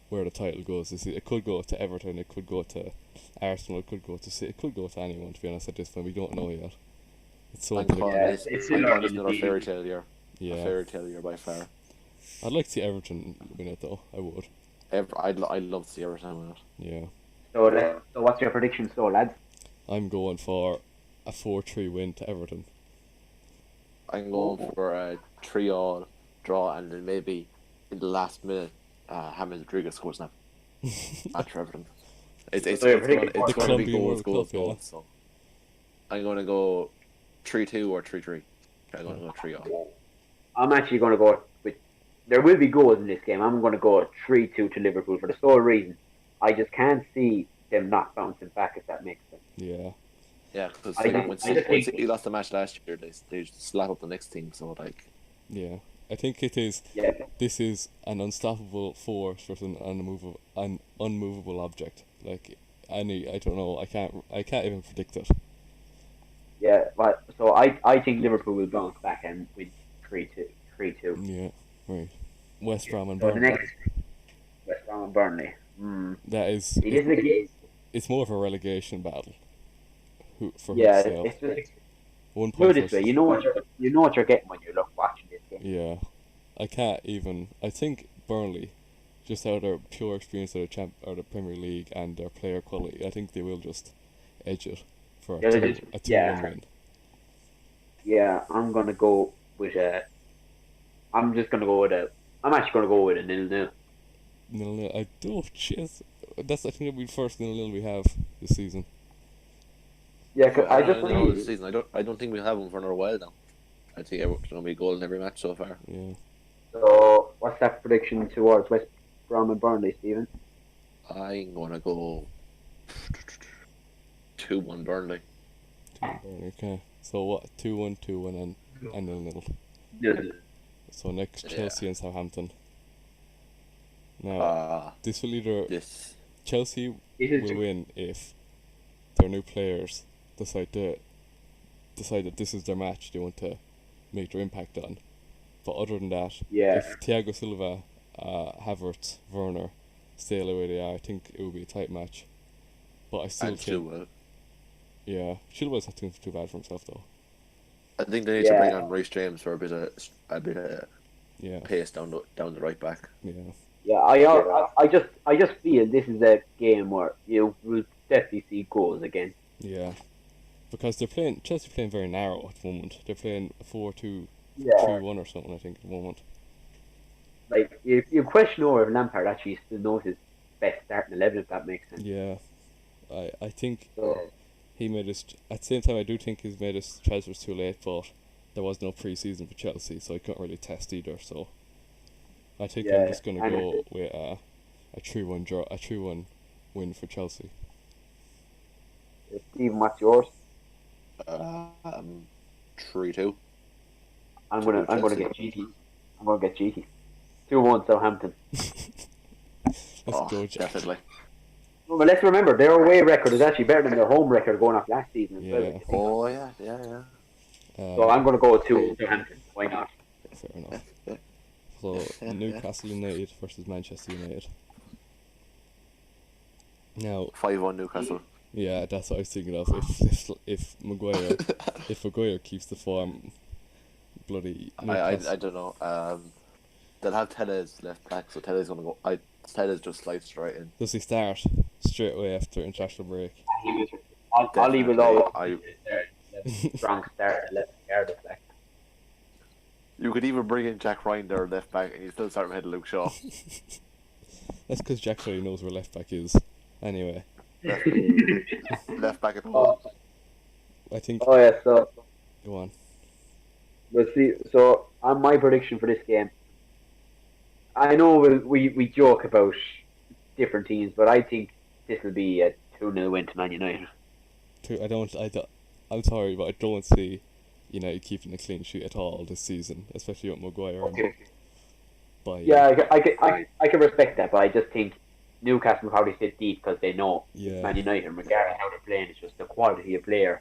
where the title goes. It could go to Everton, it could go to Arsenal, it could go to City, it could go to anyone, to be honest, at this point. We don't know yet. It's so I'm unpredictable. calling Yeah, this it's I'm calling this still another early. fairy tale year. A Yeah. fairy tale year by far. I'd like to see Everton win it though, I would. I'd love to see Everton win it. Yeah. so what's your prediction, so lads? I'm going for a 4-3 win to Everton. I'm going for a 3-3 draw and then maybe in the last minute James Rodriguez scores now. After Everton. It's So you're going predicting to be Colombian goals, World goals, Cup, yeah. goals. So I'm going to go 3-2 or 3-3. I'm going to go 3-0. I'm actually going to go with. There will be goals in this game. I'm going to go 3-2 to Liverpool for the sole reason I just can't see them not bouncing back, if that makes sense. Yeah. Yeah, because I when just City think- lost the match last year, they just slap up the next team. So like, Yeah. I think it is. Yeah, This is an unstoppable force versus an unmovable object. Like I don't know. I can't even predict it. yeah. But so I think Liverpool will bounce back and win 3-2. 3-2. Yeah. Right. West Brom and So the Burnley. next West Brom and Burnley. That is. It is a game. It's more of a relegation battle. For Yeah, who's it's just. one Put point it this way, versus- you know what you're getting when you look watching this game. Yeah, I can't even. I think Burnley, just out of their pure experience of the Premier League and their player quality, I think they will just edge it for Yeah, a they 2-1 just- yeah. win. Yeah, I'm gonna go with a. I'm just gonna go with a. I'm actually gonna go with a 0-0. 0-0. I don't. Jeez, I think it'll be the first 0-0 we have this season. Yeah, 'cause I just know this think. season. I don't think we'll have one for another while now. I think it's going to be a goal in every match so far. Yeah. So, what's that prediction towards West Brom and Burnley, Stephen? I'm going to go 2-1 Burnley. 2-1 Burnley. Okay. So what? 2-1, 2-1, and 0-0. Yeah. So next Yeah. Chelsea and Southampton. Now this will either This. Chelsea This is will win if their new players decide that this is their match they want to make their impact on. But other than that, Yeah. if Thiago Silva, Havertz, Werner stay the way they are, I think it will be a tight match. But I still And think, 2-1. yeah, Silva's not doing too bad for himself though. I think they need to bring Yeah. on Reece James for a bit of Yeah, pace down the right back. yeah, Yeah, I just feel this is a game where you will definitely see goals again. yeah. Because Chelsea playing very narrow at the moment. They're playing a 4-2-3-1 Yeah. or something, I think, at the moment. you question over if Lampard actually still knows his best starting 11, if that makes sense. Yeah, I think So, he made his. At the same time, I do think he's made his transfers too late, but there was no pre-season for Chelsea, so I couldn't really test either. So I think I'm yeah, just gonna and go with a 3-1 draw, a 3-1 win for Chelsea. Stephen, what's yours? 3-2. I'm gonna Chelsea. get cheeky. I'm gonna get cheeky. 2-1 Southampton. Let's go, Jack. Definitely. No, but let's remember their away record is actually better than their home record going off last season as well. Yeah. Oh yeah. So I'm gonna go with 2-1 Southampton. Why not? Fair enough. So Newcastle United versus Manchester United. Now, 5-1 Newcastle. yeah, that's what I was thinking of. If Maguire keeps the form, bloody I Newcastle. don't know. They'll have Tellez left back, so Tellez gonna go. Tellez just slides straight in. Does he start straight away after international break? Ollie will always I- strong start left guard of like. You could even bring in Jack Ryan there left back, and you still start ahead of Luke Shaw. That's because Jack already knows where left back is. Anyway, Left back at home. I think. Oh yeah, so Go on. we'll see. So on my prediction for this game, I know we joke about different teams, but I think this will be a 2-0 win to Man United. I'm sorry, but I don't see United keeping a clean sheet at all this season, especially with Maguire. Yeah, I can respect that, but I just think Newcastle will probably sit deep because they know Yeah. Man United, regardless of how they're playing, it's just the quality of player,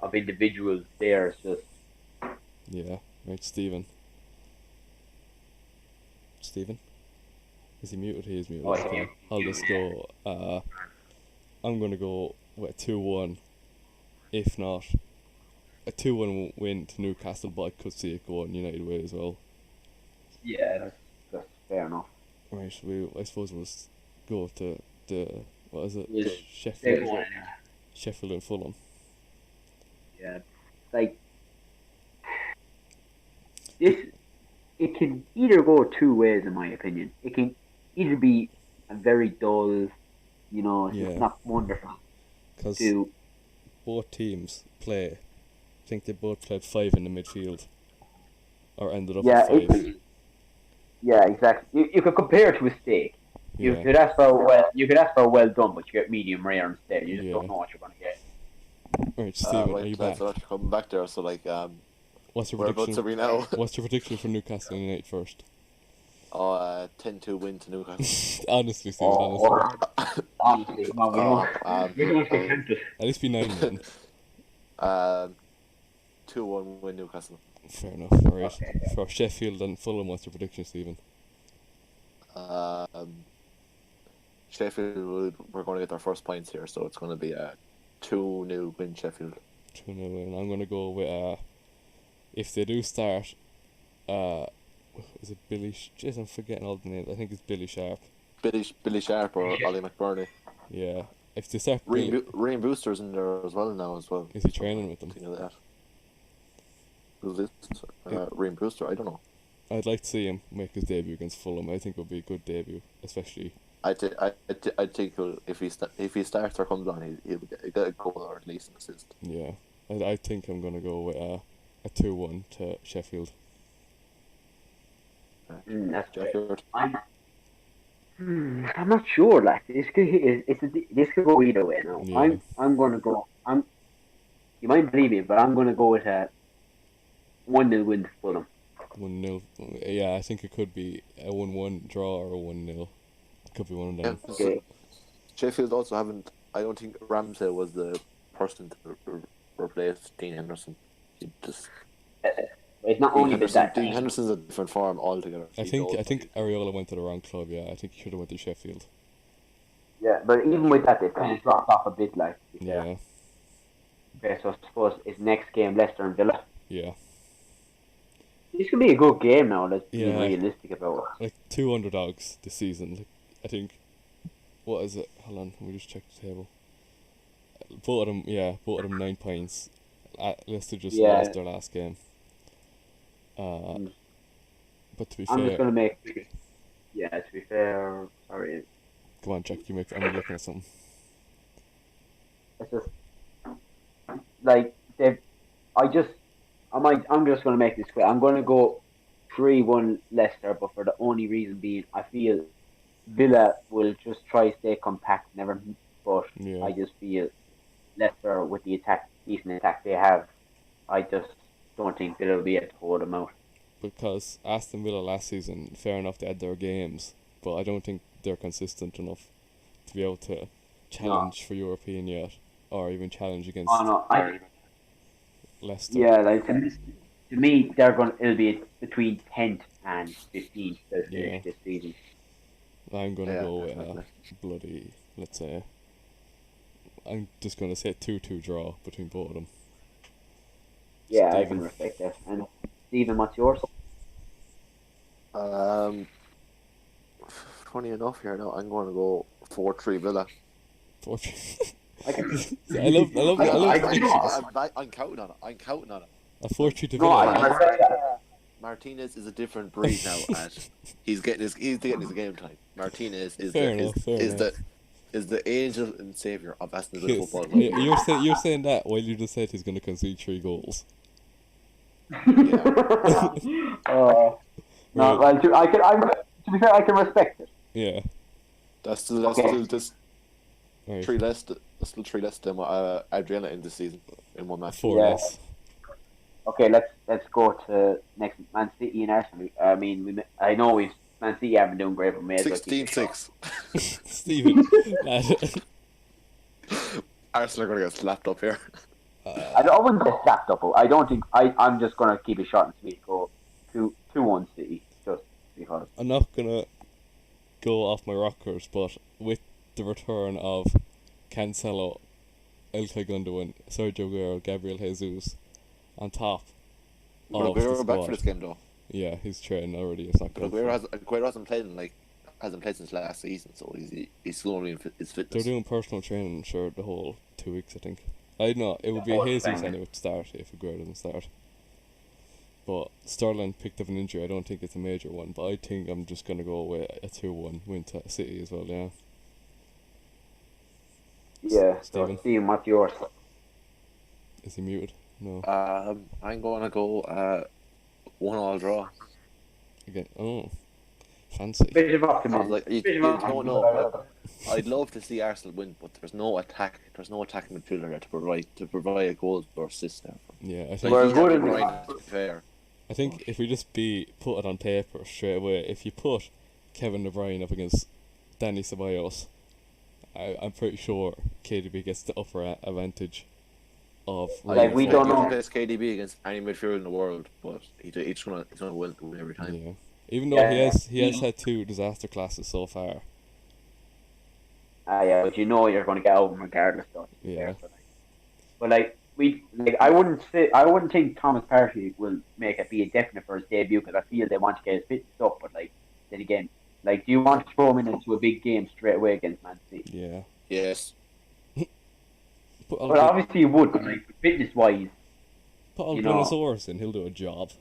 of individuals there. It's just Yeah, right, Stephen. Stephen? Is he muted? He is muted. Oh, he's Okay. muted. I'll just go. I'm going to go with a 2-1. If not, a 2-1 win to Newcastle, but I could see it going United way as well. yeah, that's fair enough. Right, I suppose we'll go to the. What is it? Yeah. Sheffield. Sheffield and Fulham. Yeah, like this, it can either go two ways, in my opinion. It can either be a very dull, it's Yeah. not wonderful. Because To both teams play. I think they both played 5 in the midfield. Or ended up yeah, with 5. yeah, exactly. You could compare it to a steak. You Yeah. could ask for well done, but you get medium rare instead. You just don't know what you're gonna get. Right, Stephen, are you back? So coming back there. So What's your whereabouts are prediction? we now? What's your prediction for Newcastle United first? 10-2 win to Newcastle. Honestly, Stephen, honestly. Honestly, come on, we don't get tempted. At least be 9 then. 2-1 win Newcastle. Fair enough. Alright. For Sheffield and Fulham, what's your prediction, Stephen? Sheffield, we're going to get our first points here, so it's going to be a 2-0 win Sheffield. 2-0 win. I'm going to go with, if they do start, is it Billy? Jeez, I'm forgetting all the names. I think it's Billy Sharp. Billy Sharp or Ollie McBurney. Yeah. If they start Billy, Rain Booster's in there as well. is he training with them? Think of that. Who's this? Rain Booster? I don't know. I'd like to see him make his debut against Fulham. I think it would be a good debut, especially. I think if he starts or comes on, he'll get a goal or at least an assist. Yeah. I think I'm going to go with a 2-1 to Sheffield. That's Jack, right. I'm not sure. Like this could go either way now. Yeah. I'm gonna go. You might believe me, but I'm gonna go with a 1-0 win to Fulham. 1-0. Yeah, I think it could be a 1-1 draw or a 1-0. It could be one of them. Okay. Sheffield also haven't. I don't think Ramsey was the person to replace Dean Henderson. He just. It's not only that. Dean Henderson's a different form altogether. I think Areola went to the wrong club. Yeah, I think he should have went to Sheffield. Yeah, but even with that, they've kind of dropped off a bit. Like. Yeah. Okay, so I suppose it's next game Leicester and Villa. Yeah. This could be a good game now. Let's be Yeah. realistic about it. Like 2 underdogs this season. Like, I think. What is it? Hold on, let me just check the table. Both of them 9 points. Leicester just Yeah. lost their last game. But to be I'm just fair, gonna make Yeah, to be fair, sorry, Go on, Jack. I'm looking at something. it's just like they. I just, I'm just going to make this quick. I'm going to go 3-1 Leicester, but for the only reason being, I feel Villa will just try to stay compact and everything. But Yeah. I just feel Leicester with the decent attack they have, I just don't think Villa will be able to hold them out. Because Aston Villa last season, fair enough, they had their games, but I don't think they're consistent enough to be able to challenge for European yet, or even challenge against Oh no, Leicester. yeah, like to me, it'll be between 10th and 15th. They'll Yeah. finish this season. I'm gonna Yeah, go with definitely. bloody. Let's say. I'm just gonna say 2-2 draw between both of them. Yeah, I Stephen. can respect that. And Stephen, what's yours? Funny enough here now, I'm going to go 4-3 Villa. I can. I love I'm counting on it. I'm counting on it. a 4-3 to No, I Villa. can respect that. Martinez is a different breed now. He's getting his game time. Martinez is Fair enough. the angel and savior of Aston Villa Yes. football club. You're saying that while you just said he's gonna concede 3 goals. No, well, to be fair, I can respect it. Yeah. That's still Okay. just Right. 3 less. That's still 3 less than Adriana in this season in one match. 4 Yeah. less. Okay, let's go to next Man City and Arsenal. I mean, I know Man City haven't done great, but may as well keep it short. 16-6. Stephen. lad. Arsenal are going to get slapped up here. I wouldn't say slapped up. But I don't think I'm just gonna keep it short and sweet. Go 2-1 City, just because. I'm not gonna go off my rockers, but with the return of Cancelo, Ilkay Gundogan, Sergio Aguero, Gabriel Jesus on top But of the Aguero back for squad. this game though. Yeah, he's training already. It's not But good. Aguero hasn't played since last season, so he's slowly in his They're fitness. doing personal training, sure, the whole 2 weeks, I think. I know it would be Yeah, Jesus fine. anyway to start if Aguero doesn't start. But Sterling picked up an injury. I don't think it's a major one, but I think I'm just gonna go with a 2-1 win to City as well. Yeah. Yeah. Stephen. So Stephen, what's yours? Is he muted? No. I'm going to go 1-1 draw. Again. Oh. Fancy. Bit of I was optimism. like, you Bit of don't optimism. know. I'd love to see Arsenal win, but there's no attack. There's no attacking midfielder there to provide a goal or assist there. Yeah, I Like, think. We're he's good De in the- Bruyne, to be fair. I think if we just put it on paper straight away, if you put Kevin De Bruyne up against Danny Ceballos, I'm pretty sure KDB gets the upper advantage of. Like, we don't He know. plays KDB against any midfielder in the world, but he's gonna win every time. Yeah. Even though Yeah. he has had 2 disaster classes so far. Yeah, but you know you're going to get out regardless. Though. Yeah. But I wouldn't think Thomas Partey will make it be a definite for his debut because I feel they want to get his fitness up. But then again, do you want to throw him into a big game straight away against Man City? Yeah. Yes. Put Well, obviously you would, but fitness wise, Put you know. Algonasaurus in, he'll do a job.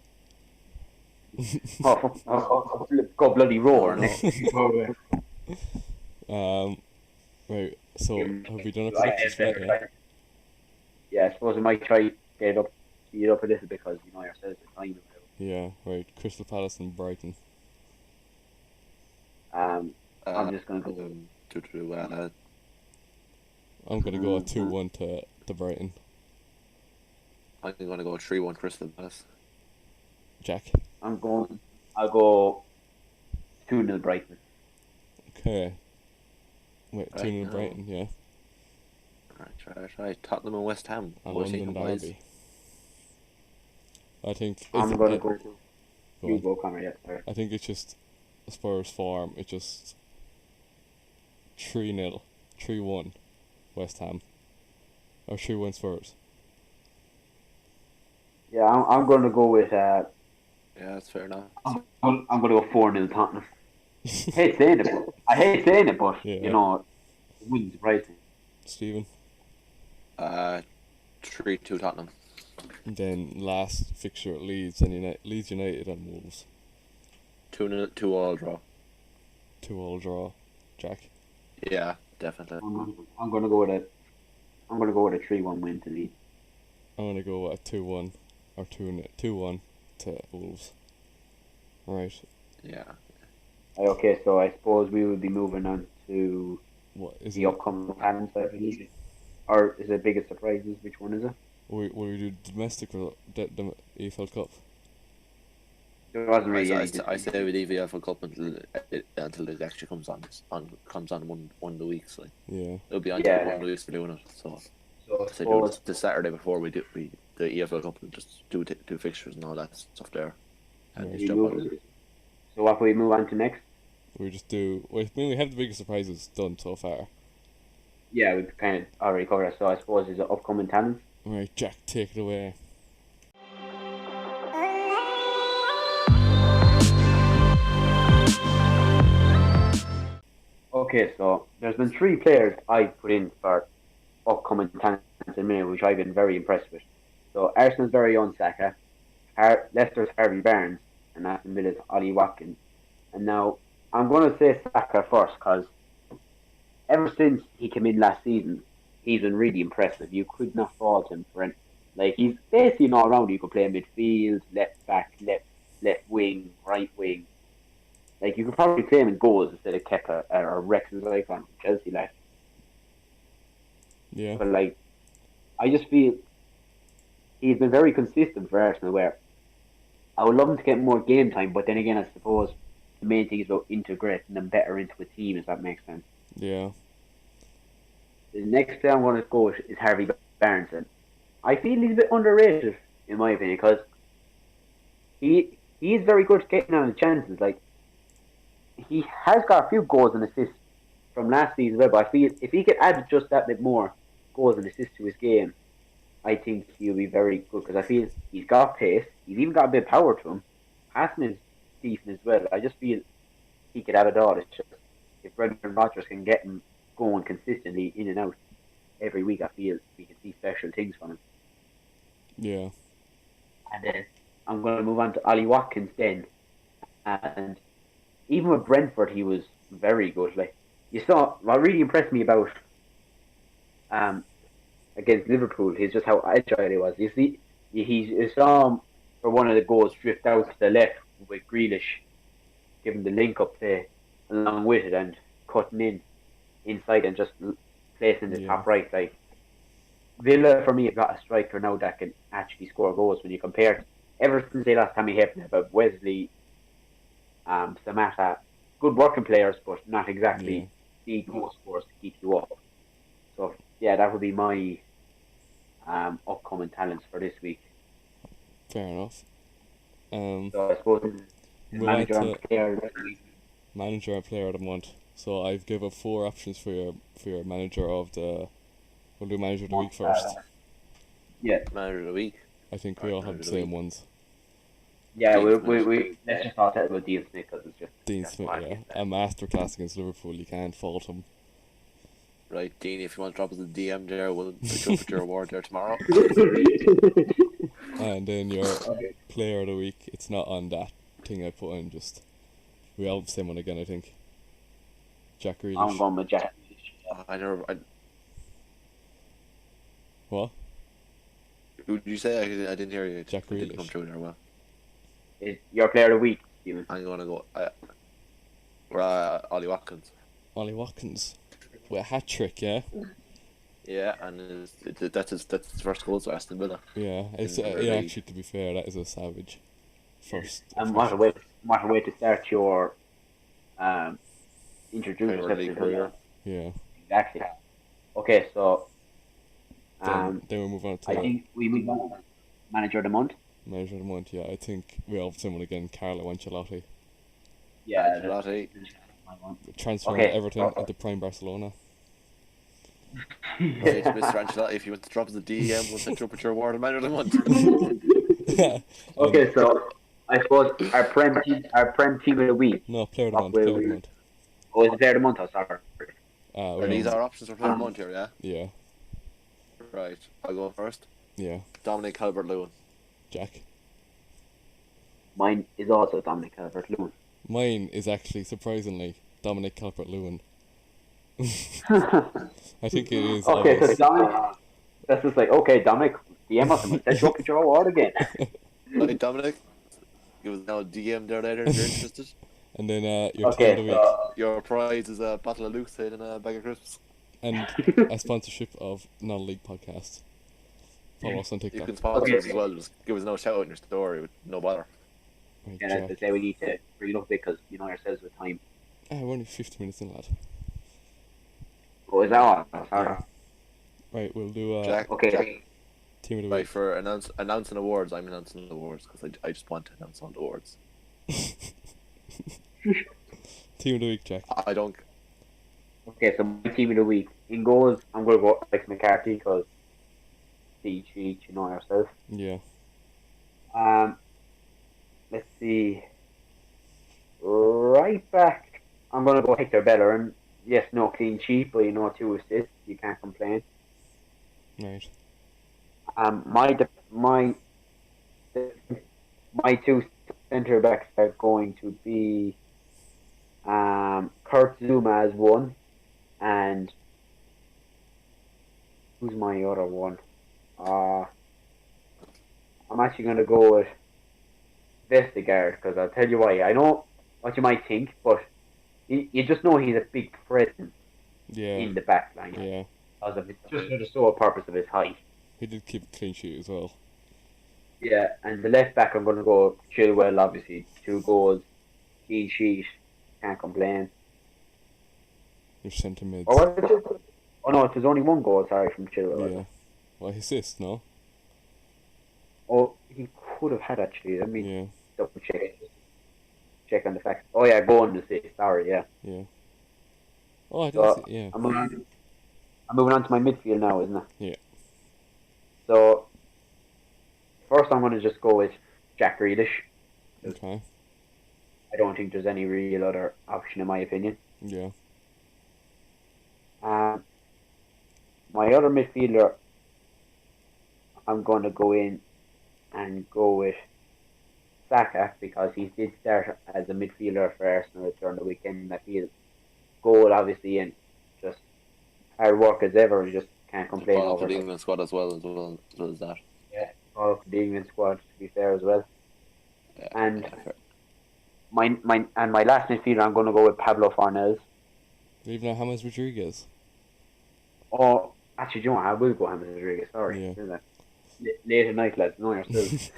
go bloody roar. Right, so have we done a Right, prediction split, yeah? Yeah, I suppose we might try to speed it up a little because you know yourselves the time. Yeah, right. Crystal Palace and Brighton. I'm just gonna go. I'm gonna go 2-1 to Brighton. I'm going to go 3-1 Crystal Palace. Jack. I'll go 2-0 Brighton. Okay. Wait, Right 2-0 now. Brighton, yeah. Right. Tottenham and West Ham. And What do you London think, boys? Derby. I think I'm gonna go. go You on. go, Connor. Yeah, sorry. I think it's just Spurs form. It's just 3-0, 3-1 West Ham. Or 3-1 Spurs. Yeah, I'm gonna go with. Yeah, that's fair enough. I'm gonna go 4-0 Tottenham. I hate saying it, but Yeah. you know, it wouldn't surprise me. Stephen. 3-2 Tottenham. And then last fixture Leeds United and Wolves. 2-2 all draw. 2-2 draw. Jack. Yeah, definitely. I'm gonna go with a 3-1 win to Leeds. I'm gonna go at 2-1 or 2-1 to Wolves. Right. Yeah. Okay, so I suppose we will be moving on to What is the it? upcoming talents, I believe. Or is it biggest surprises? Which one is it? Will we do domestic or the EFL Cup? There wasn't I, really I, any. I say we leave the EFL Cup until it actually comes on one of the weeks. Like Yeah. it'll be on Yeah. one of the weeks for doing it. So So I say do suppose it the Saturday before the EFL Cup and just do fixtures and all that stuff there, and Right. just jump on it. So what will we move on to next? We just do. I mean, we have the biggest surprises done so far. Yeah, we've kind of already covered that. So I suppose is the upcoming talents. Right, Jack, take it away. Okay, so there's been 3 players I put in for upcoming talents in minute, which I've been very impressed with. So Arsenal's very own Saka, Leicester's Harvey Barnes, and Aston Villa's Ollie Watkins. And now I'm going to say Saka first because ever since he came in last season, he's been really impressive. You could not fault him for any. Like he's basically an all rounder. You could play midfield, left back, left wing, right wing. Like you could probably play him in goals instead of Kepa or Rex Icon, Chelsea left. Yeah. But like, I just feel he's been very consistent for Arsenal. Where I would love him to get more game time, but then again, I suppose the main thing is about integrating them better into a team. If that makes sense. Yeah. The next player I'm going to go is Harvey Barnes. And I feel he's a bit underrated in my opinion because he is very good at getting on the chances. Like he has got a few goals and assists from last season, but I feel if he could add just that bit more goals and assists to his game, I think he'll be very good because I feel he's got pace. He's even got a bit of power to him. Passing is decent as well. I just feel he could have it all. It's just if Brendan Rodgers can get him going consistently in and out every week, I feel we can see special things from him. Yeah. And then I'm going to move on to Ollie Watkins then. And even with Brentford, he was very good. Like you saw, what really impressed me about against Liverpool is just how agile he was. You saw him for one of the goals drift out to the left with Grealish, giving the link up play along with it and cutting in inside and just placing the top right. Like Villa for me have got a striker now that can actually score goals. When you compare ever since they lost Tammy Hepburn, about Wesley, Samatta, good working players, but not exactly the goal scorers to keep you up. So yeah, that would be my upcoming talents for this week. Fair enough. So I suppose manager and player. Manager and player of the month. So I've given 4 options for your manager of the. We'll do manager of the week first. Yeah. Manager of the week. I think we all have the same ones. Yeah, we let's just talk about Dean Smith because it's just Dean Smith, yeah, a masterclass against Liverpool. You can't fault him. Right, Dean, if you want to drop us a DM there, we'll pick up with your award there tomorrow. And then your player of the week, it's not on that thing I put in, just we all have the same one again, I think. Jack Grealish. I'm going with Jack. What? Who did you say? I didn't hear you. Jack It didn't come Grealish. through there well. Is your player of the week, Stephen? I'm going to go. Ollie Watkins. Ollie Watkins. With a hat trick, yeah? Yeah, and that's his first goal to Aston Villa. Yeah, it's In the Premier League. actually, to be fair, that is a savage. First. And what a way to start your introduce Premier yourself League to career. your Yeah. exactly. Okay, so Then we move on to I think we move on to manager of the month. manager of the month, yeah. I think we all have someone again, Carlo Ancelotti. Yeah, Ancelotti. Transfer Okay. to Everton into Prime Barcelona. Right, Mr. Ancelotti, if you want to drop us a DM, we'll set you up with your award of manager of the month. Okay, so I suppose our prem team of the week. No, player of the What month, will player of the we- month. Oh, it's player of the month. Oh, sorry. Are these our options for player of the month here, yeah? Yeah, Right, I'll go first. yeah. Dominic Calvert-Lewin. Jack. Mine is also Dominic Calvert-Lewin. Mine is actually, surprisingly, Dominic Calvert-Lewin. I think it is Okay, so obvious. Dominic, that's just like, okay, Dominic, DM us and we'll set you up with your award again. Right, Dominic. Give us now a DM there later if you're interested. And then your team of the Okay, week. so Your prize is a bottle of Luke's Head and a bag of crisps. And a sponsorship of Non-League Podcast. Follow us on You TikTok. can sponsor Okay. us as well. Just give us no shout out in your story with no bother. Right, yeah, as I Jack. say, we need to bring it up because you know yourselves with time. We're only 50 minutes in, lad. Oh, is that all? Sorry. Right, we'll do Jack, Okay. Jack, team of the right, week. for announcing awards, I'm announcing the awards because I just want to announce all the awards. Team of the week, Jack. I don't. Okay, so my team of the week. In goals, I'm going to go Alex McCarthy because you know yourself. Yeah. Let's see. Right back, I'm going to go Hector Bellerin. Yes, no clean sheet, but you know, 2 assists. You can't complain. Right. My 2 centre backs are going to be Kurt Zuma as one, and who's my other one? I'm actually going to go with Vestergaard because I'll tell you why. I know what you might think, but you just know he's a big presence Yeah. in the back line Yeah. because of just for the sole purpose of his height. He did keep a clean sheet as well. Yeah, and the left back I'm going to go Chilwell, obviously 2 goals, clean sheet, can't complain. Your centre mids. Or was it? Oh no, it was only 1 goal. Sorry, from Chilwell. Yeah. Well, assist, no? Oh, he could have had actually. Let me Yeah. double check on the facts. Oh yeah, goal and assist. Sorry, yeah. Yeah. Oh, I So didn't see. Yeah. I'm moving on to my midfield now, isn't it? Yeah. So first, I'm going to just go with Jack Grealish. Okay. I don't think there's any real other option in my opinion. Yeah. My other midfielder, I'm going to go in and go with Saka because he did start as a midfielder for Arsenal during the weekend. I feel goal obviously and just hard work as ever. You just can't complain Follow over for the it. England squad as well as that. All for the England squad to be fair as well. Yeah, And fair. my last midfielder, I'm going to go with Pablo Fornells. Even now, James Rodriguez. Oh, actually, do you know what? I will go James Rodriguez. Sorry. Yeah. Isn't it? Late at night, lads. No, yourself.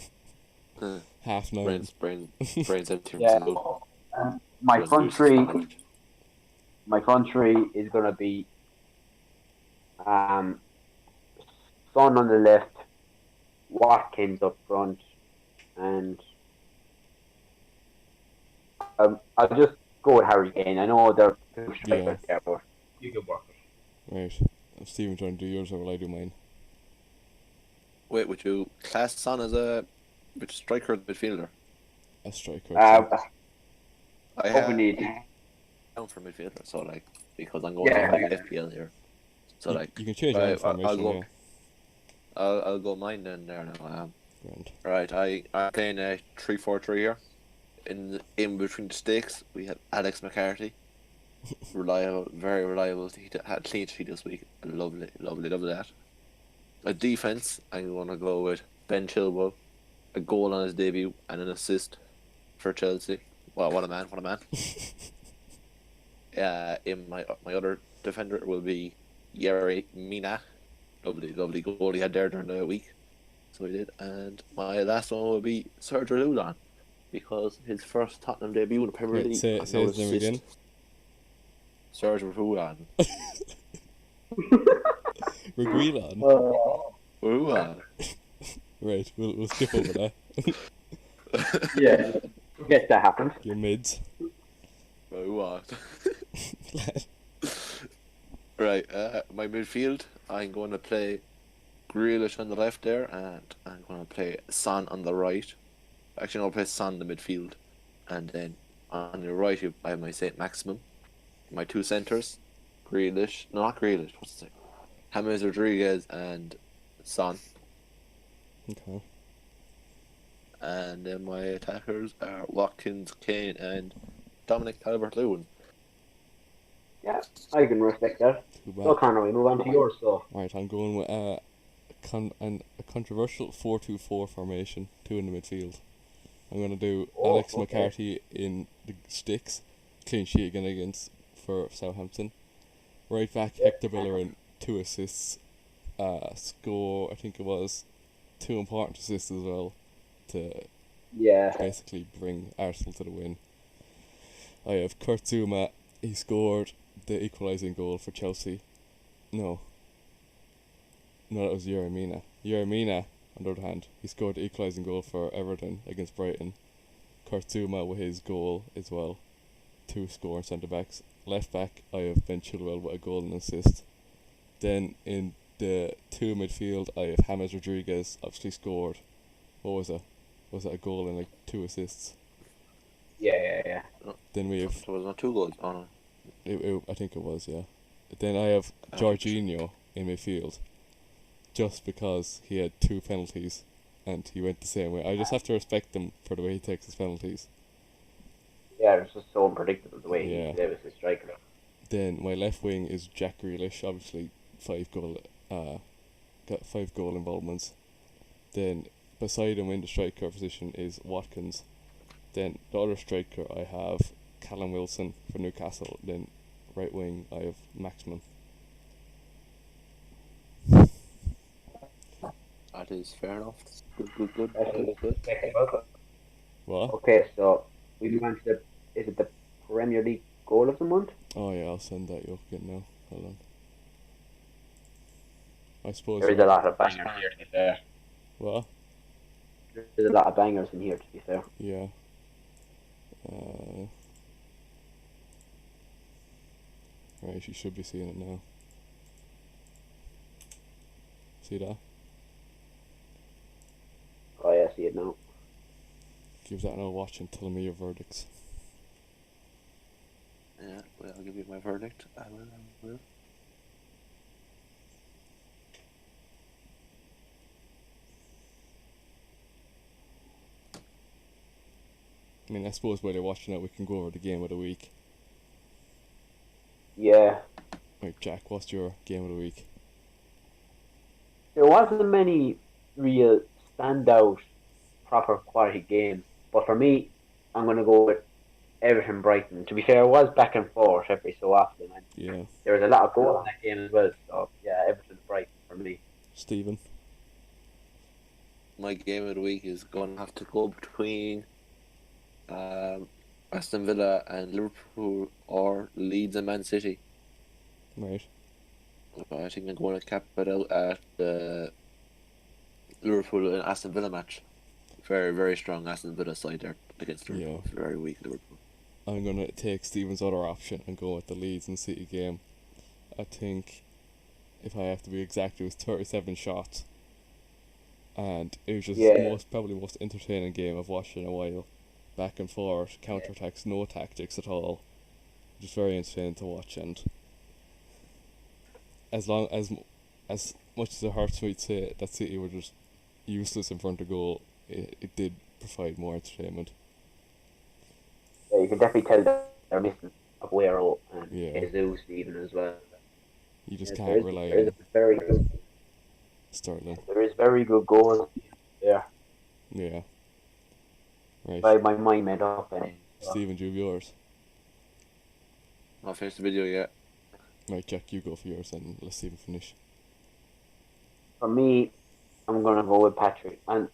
9:30. Brains empty. Yeah. from My Just front lose three. sandwich. My front three is going to be Son on the left, Watkins up front, and I'll just go with Harry Kane. I know they're two strikers there, but you can work it. Right. Stephen trying to do yours, or will I do mine? Wait, would you class Son as a striker or midfielder? A striker. I What we have need. down for midfielder, so like because I'm going Yeah. on the FPL here. So you, like you can change right, your I'll formation. go- Yeah. I'll go mine then there now. Grand. Right, I'm playing a 3-4-3 here. In between the sticks, we have Alex McCarthy, reliable, very reliable. He had clean sheet this week. Lovely that. A defense, I'm gonna go with Ben Chilwell, a goal on his debut and an assist for Chelsea. Wow, what a man! In my other defender will be Yerry Mina. Lovely goal he had there during the week. So he did. And my last one will be Sergio Lulon, because his first Tottenham debut in the Premier Right, League. say and his no name assist. again. Sergio Lulon. Reguilon. Lulon. Right, we'll skip over that. Yeah. Yes, that happened. Your mids. Lulon. Right, my midfield, I'm going to play Grealish on the left there, and I'm going to play Son on the right. Actually, no, I'll play Son in the midfield. And then on the right, I have my St. Maximum. My 2 centres, Grealish. No, not Grealish, what's it? James Rodriguez and Son. Okay. And then my attackers are Watkins, Kane, and Dominic Calvert-Lewin. Yeah, I can respect that. Too bad. So, Connor, we move on to yours. So, Right, I'm going with a controversial 4-2-4 formation, two in the midfield. I'm going to do Alex okay. McCarthy in the sticks, clean sheet again against for Southampton. Right back, Hector Bellerin, 2 assists. Score, I think it was 2 important assists as well to yeah, basically bring Arsenal to the win. I have Kurt Zouma, he scored the equalising goal for Chelsea. No, that was Yerry Mina. Yerry Mina, on the other hand, he scored the equalising goal for Everton against Brighton. Kurt Zouma with his goal as well. 2 scoring centre backs. Left back, I have Ben Chilwell with a goal and assist. Then in the 2 midfield, I have James Rodriguez, obviously scored. What was it? Was it a goal and 2 assists? yeah. Then we have, So was not 2 goals. Oh no. I think it was, yeah. Then I have Jorginho in midfield, just because he had 2 penalties, and he went the same way. I just have to respect him for the way he takes his penalties. Yeah, it's just so unpredictable the way Yeah. he plays his striker. Then my left wing is Jack Grealish, obviously 5 goal, got 5 goal involvements. Then beside him in the striker position is Watkins. Then the other striker I have Callum Wilson for Newcastle. Then right wing I have Maxman. That is fair enough. Good. What? Okay, so we move on to is it the Premier League goal of the month? Oh yeah, I'll send that you up again now. Hold on. I suppose. There is a lot of bangers here, to be fair. What? There's a lot of bangers in here, to be fair. Yeah. Right, you should be seeing it now. See that? Oh yeah, I see it now. Give that another watch and tell me your verdicts. Yeah, well, I'll give you my verdict. I will. I mean, I suppose while you're watching it, we can go over the game of the week. Yeah. Right, Jack, what's your game of the week? There wasn't many real standout, proper quality games, but for me, I'm going to go with Everton Brighton. To be fair, it was back and forth every so often. And Yeah. there was a lot of goals in that game as well, so yeah, Everton Brighton for me. Stephen? My game of the week is going to have to go between Aston Villa and Liverpool, or Leeds and Man City. Right. I think I'm going to cap it out at the Liverpool and Aston Villa match. Very, very strong Aston Villa side there against Liverpool. Yeah. Very weak Liverpool. I'm going to take Stephen's other option and go with the Leeds and City game. I think, if I have to be exact, it was 37 shots. And it was just probably the most entertaining game I've watched in a while. Back and forth, counter-attacks, no tactics at all. Just very entertaining to watch, and as much as it hurts me to say that City were just useless in front of goal, it did provide more entertainment. Yeah, you can definitely tell that they're missing Aguero and Yeah. Jesus even as well. You just Yeah, can't rely there is on very good. Sterling. There is very good goals there. Yeah. Right. I have my mind made up. And Stephen, do you have yours? I'll finish the video yet. Right, Jack, you go for yours and let's see him finish. for me, I'm gonna go with Patrick and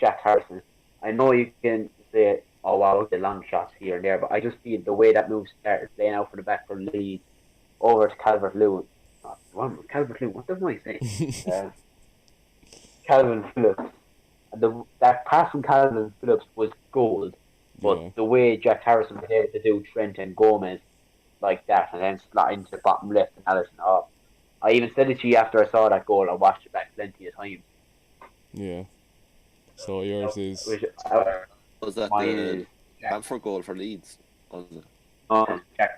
Jack Harrison. I know you can say, "Oh wow, the long shots here and there," but I just feel the way that move started playing out for the back for Leeds over to Calvert-Lewin. Calvert-Lewin, what am I saying? Calvin Phillips. That pass from Calvin Phillips was gold, but Yeah. the way Jack Harrison was able to do Trent and Gomez like that and then slot into the bottom left and Alisson. Oh, I even said it to you after I saw that goal. I watched it back plenty of times. Yeah. So yours is Was that mine the is Jack, Bamford goal for Leeds? Was it?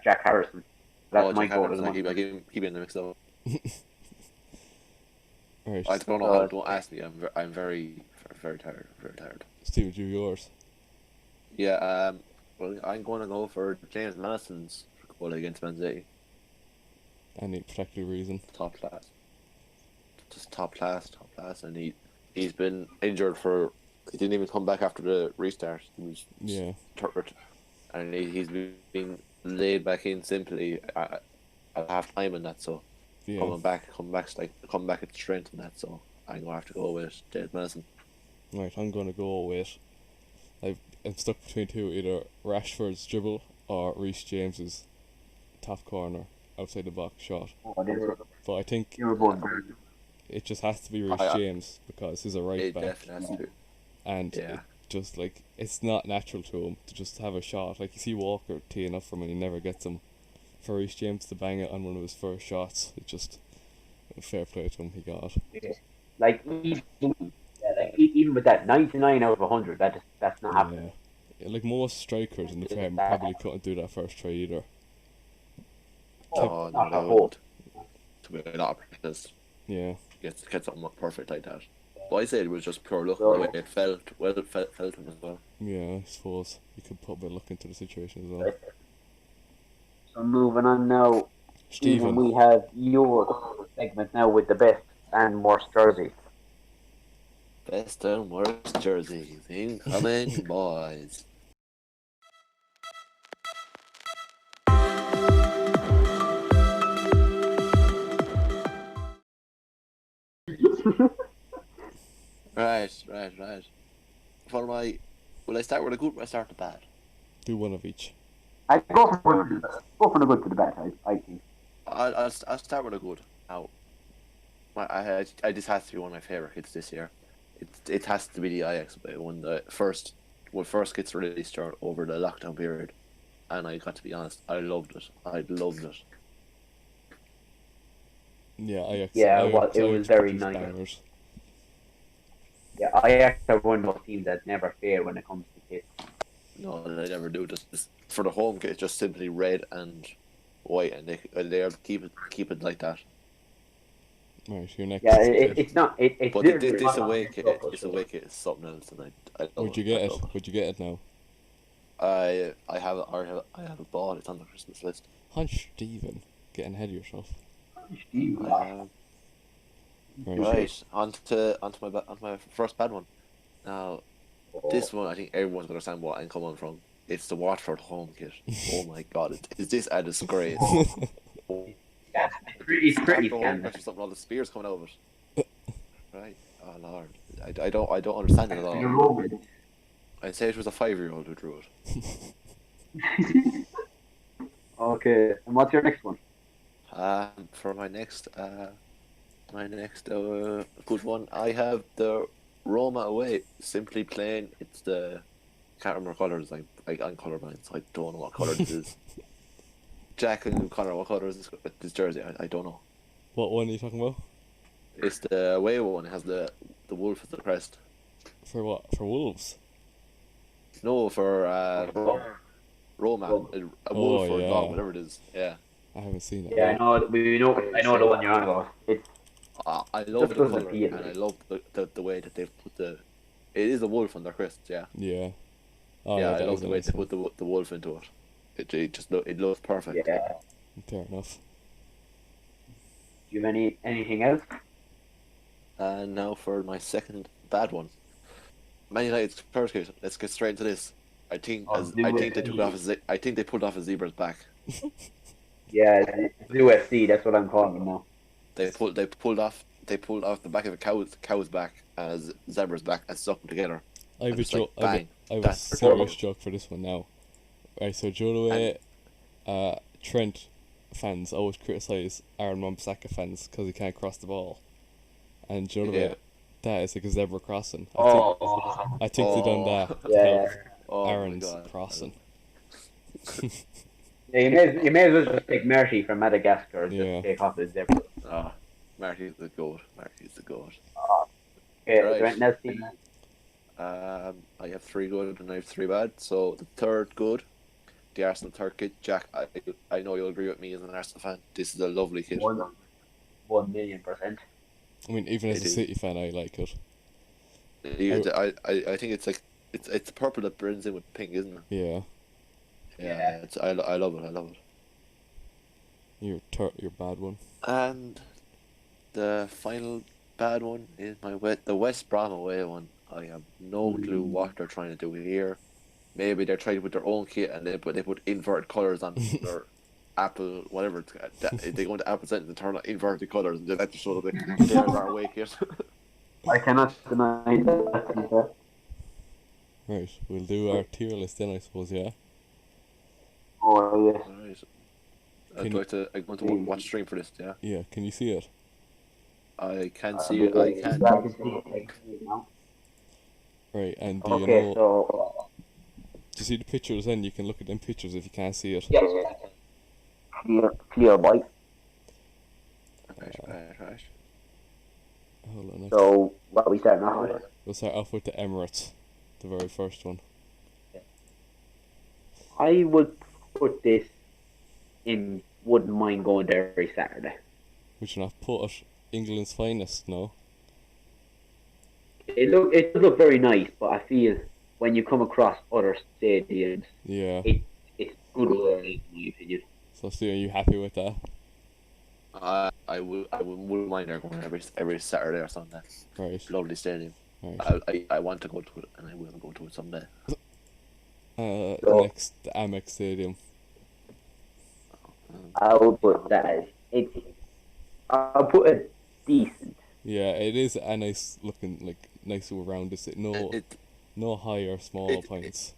Jack Harrison. That's Oh, my Jack goal. Harrison. As well. I keep in the mix up. right. I don't know. Don't ask me. I'm very tired. Very tired. Steve, do yours. Yeah. Well, I'm going to go for James Madison's goal against Man City. Any particular reason? Top class. Just top class, and he's been injured for. He didn't even come back after the restart. He was hurt, and he's been laid back in simply at half time and that. So come back at strength and that. So I'm gonna have to go with James Maddison. Right, I'm gonna go with. I'm stuck between two, either Rashford's dribble or Reece James's top corner outside the box shot. But I think it just has to be Reece James because he's a right back. Definitely has to. And it just it's not natural to him to just have a shot. Like you see Walker teeing up for him and he never gets him. For Reece James to bang it on one of his first shots, it just fair play to him. He got. Even with that 99 out of 100, that's not happening. Yeah. Like most strikers in the Prem probably couldn't do that first try either. Oh, no, that would. To be not practice. Yeah. Get something perfect like that. But I said it was just pure luck the way it felt. Well, it felt him as well. Yeah, I suppose you could put a bit of luck into the situation as well. So moving on now, Stephen, we have your segment now with the best and worst jersey. Best and worst jerseys incoming, boys. Right. Will I start with a good or I start with a bad? do one of each. I go from the good to the bad. I think. I'll start with a good. Now, this has to be one of my favourite hits this year. It has to be the Ajax when first gets released over the lockdown period, and I got to be honest, I loved it. Yeah, Ajax. It was very nice. Bangers. Yeah, Ajax are one of those teams that never fail when it comes to kits. No, they never do. Just for the home kit, it's just simply red and white, and they keep it like that. Right, your next. Yeah, it's not. But this away kit is something else, and I Would you get it? Would you get it now? I have it bought. It's on the Christmas list. Hunch, Stephen, getting ahead of yourself. Right, on to my first bad one. Now, this one I think everyone's gonna understand what I'm coming from. It's the Watford home kit. Oh my god, is this a disgrace? It's pretty scandalous. Something all the spears coming out of it. Right? Oh lord, I don't understand it at all. I'd say it was a 5-year-old who drew it. Okay, and what's your next one? For my next good one, I have the Roma away. Simply plain, it's the can't remember colours. I'm colourblind, so I don't know what colour this is. Jack and Connor, what colour is this jersey? I don't know. What one are you talking about? It's the away one. It has the wolf as the crest. For what? For Wolves? No, for Roma. A wolf or a dog, whatever it is. Yeah. I haven't seen it. Yeah, I know the one you're on about. I love the colour, and I love the way that they've put the. It is a wolf on their crest, yeah. Yeah. Oh, yeah, I love the way they put the wolf into it. It looks perfect. Yeah. Fair enough. Do you have anything else? And now for my second bad one. Man United's first kit. Let's get straight into this. I think they pulled off a zebra's back. Yeah, Blue FC. That's what I'm calling them now. They pulled off the back of a cow's back as zebra's back and stuck them together. I have a serious joke for this one now. Right, so do you know the way Trent fans always criticise Aaron Wan-Bissaka fans because he can't cross the ball, and do you know the way that is like a zebra crossing. I think they done that to help Aaron's crossing. Yeah, you may as well just take Marty from Madagascar and just take off his zebra. Marty's the goat. Okay, right. I have 3 good and I have 3 bad. So the third good, the Arsenal third kit. Jack, I know you'll agree with me as an Arsenal fan. This is a lovely kit. 1,000,000%. I mean, even as a City fan, I like it. I think it's like it's purple that blends in with pink, isn't it? Yeah. Yeah. I love it. Your bad one. And the final bad one is the West Brom away one. I have no clue what they're trying to do here. Maybe they're trying to put their own kit and they put inverted colours on their Apple whatever. They go into Apple Center and turn on inverted colours and they show that there's our away kit. I cannot deny that. To be fair. Right, we'll do our tier list then, I suppose. Yeah. Oh yes. Right. I'm going to watch stream for this. Yeah. Yeah. Can you see it? I can see it. I can. I can see it now. Right, and do you Okay, know? so Do you see the pictures? Then you can look at them pictures if you can't see it. yes, clear white. Right. Hold on. So what are we starting off with? We'll start off with the Emirates, the very first one. I would put this in. Wouldn't mind going there every Saturday. Which one I've put it England's finest. No. It look very nice, but I feel when you come across other stadiums, Yeah. it's good in my opinion. So, Stu, are you happy with that? I wouldn't mind there going every Saturday or Sunday. Right. Lovely stadium. Right. I want to go to it and I will go to it someday. Next, the Amex Stadium. I would put that as I'll put it decent. Yeah, it is a nice looking, like nice round. No high or small points.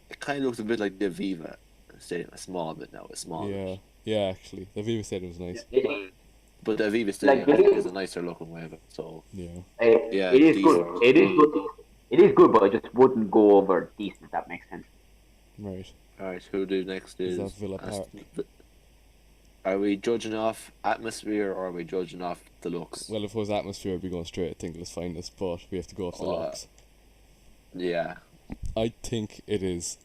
It kind of looks a bit like the Aviva Stadium, a small bit now. It's small. Yeah, yeah. Actually, the Viva Stadium was nice. But the Aviva Stadium is a nicer looking way of it. So Yeah. yeah, it is decent. good. It is good. It is good, but I just wouldn't go over decent. If that makes sense. Right. Alright, who do next Is is that Villa Park? Are we judging off atmosphere or are we judging off the looks? Well, if it was atmosphere, I'd be going straight at England's finest, but we have to go off the looks. Yeah. I think it is.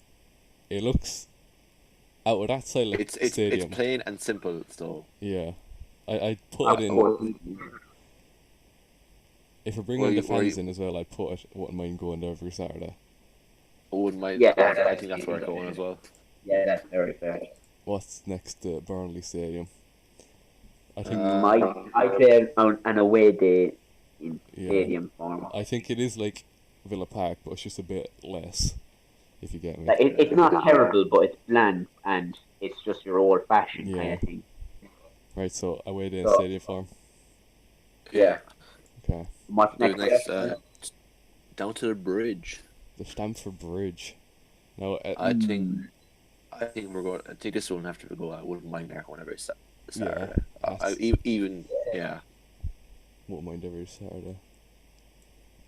It looks out of that side like It's stadium. plain and simple, so Yeah, I'd put it in. If we're bringing the fans in as well, I'd put it. I wouldn't mind going there every Saturday. I wouldn't mind. Yeah. I think that's where I'm going as well. Yeah, that's very fair. What's next to Burnley Stadium? I think I say an away day in Yeah. stadium form. I think it is like Villa Park, but it's just a bit less. If you get me. Like, it's not terrible, but it's bland and it's just your old fashioned kind Yeah. of thing. Right, so away day in So- stadium form. Yeah. Okay. What's Who's next? next? Down to the bridge. The Stamford Bridge. Now, I think we're going. I think this one after we go. I wouldn't mind there going every Saturday. that's- Even yeah. won't mind every Saturday.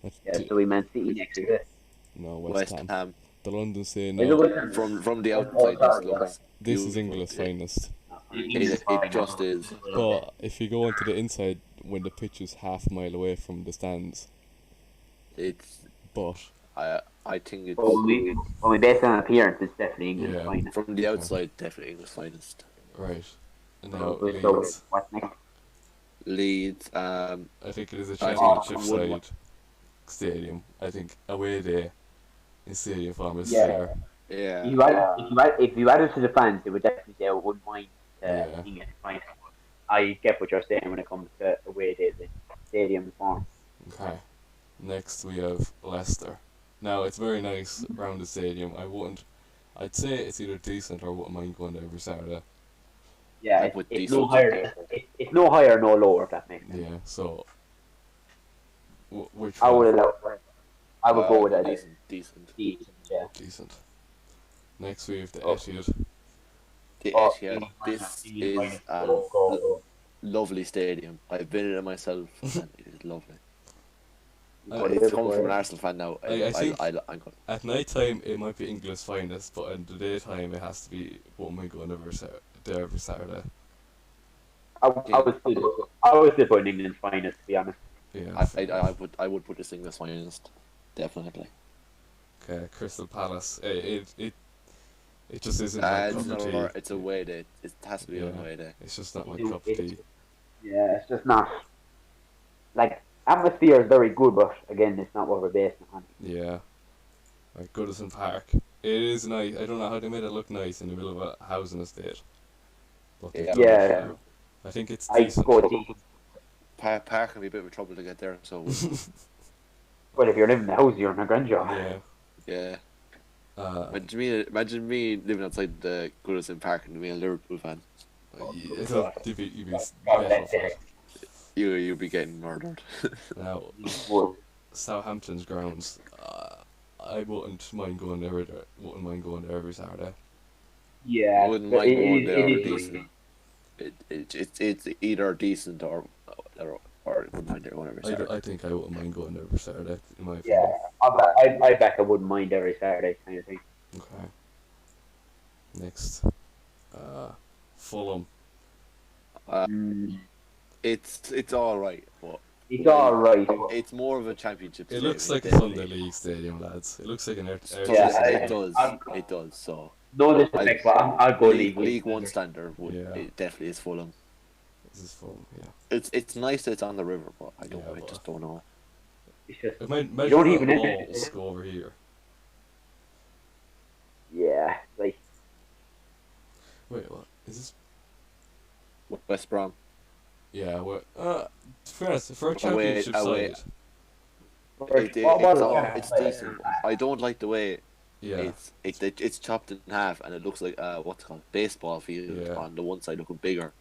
That's Yeah, so we meant City next to it. no, West Ham. The London Stadium. Is it Now, West Ham? From the outside, this looks. this is beautiful. England's finest. It just is. But if you go into the inside, when the pitch is half a mile away from the stands, It's. but I think it's When we based on appearance, it's definitely England's Yeah. finest. from the outside definitely English finest. right. And now So Leeds. what's next? Leeds. I think it is a I championship would- side stadium. I think away day in stadium form is Yeah. fair. Yeah. If you added to the fans, it would definitely say I wouldn't mind Yeah. England's finest. I get what you're saying when it comes to away days in stadium form. Okay. Next we have Leicester. Now it's very nice around the stadium. I'd say it's either decent or wouldn't mind going there every Saturday. Yeah, Like with it's decent- no higher. It's no higher, no lower. If that makes sense. Yeah. So. Which I one? would go with that. Decent. Yeah. Decent. Next we have the Oh. Etihad. The Oh, Etihad. This is a Go. lovely stadium. I've been in it myself, and it is lovely. Uh, But it's coming from an Arsenal fan now. I think- I'm good. At night time it might be England's finest, but in the daytime it has to be wouldn't mind going there every Saturday. I was still putting England's finest, to be honest. Yeah. I would put this English finest, definitely. Okay, Crystal Palace. It just isn't my cup of tea. It's a way day. It has to be a Yeah. way day. It's just not my cup of tea. Yeah, it's just not. Like, atmosphere is very good, but again, it's not what we're basing it on. Yeah. Like Goodison Park. It is nice. I don't know how they made it look nice in the middle of a housing estate. but they've Yeah. done it Yeah. for- I think it's I decent. go decent. Park can be a bit of trouble to get there, so Well, if you're living in the house, you're in a grand job. Yeah. yeah. Uh, Imagine me living outside the Goodison Park and being a Liverpool fan. you'd be God, better that's for it. it. You'd be getting murdered. Now, Well, Southampton's grounds. I wouldn't mind going there. Wouldn't mind going there every Saturday. yeah. I wouldn't but mind it- going it- there it or is- decent. It's either decent or I wouldn't mind there going every Saturday. I think I wouldn't mind going there every Saturday. In my Yeah, opinion. I bet I wouldn't mind every Saturday kind of thing. Okay. Next, Fulham. It's all right, but It's all right. it's more of a championship. It looks like a definitely. Sunday League stadium, lads. It looks like an air. Yeah, It does. I'm- It does. So No disrespect, but I'll go League One standard would Yeah. it definitely is Fulham. This is Fulham. Yeah. It's nice that it's on the river, but I Yeah, just don't know. It's just, It might You don't even- balls go over here. yeah, like, Wait, what is this? West Brom. Yeah, what? To be honest, for a Away- championship away. side, It's decent. I don't like the way yeah, it's chopped in half and it looks like what's it called baseball field Yeah. on the one side looking bigger.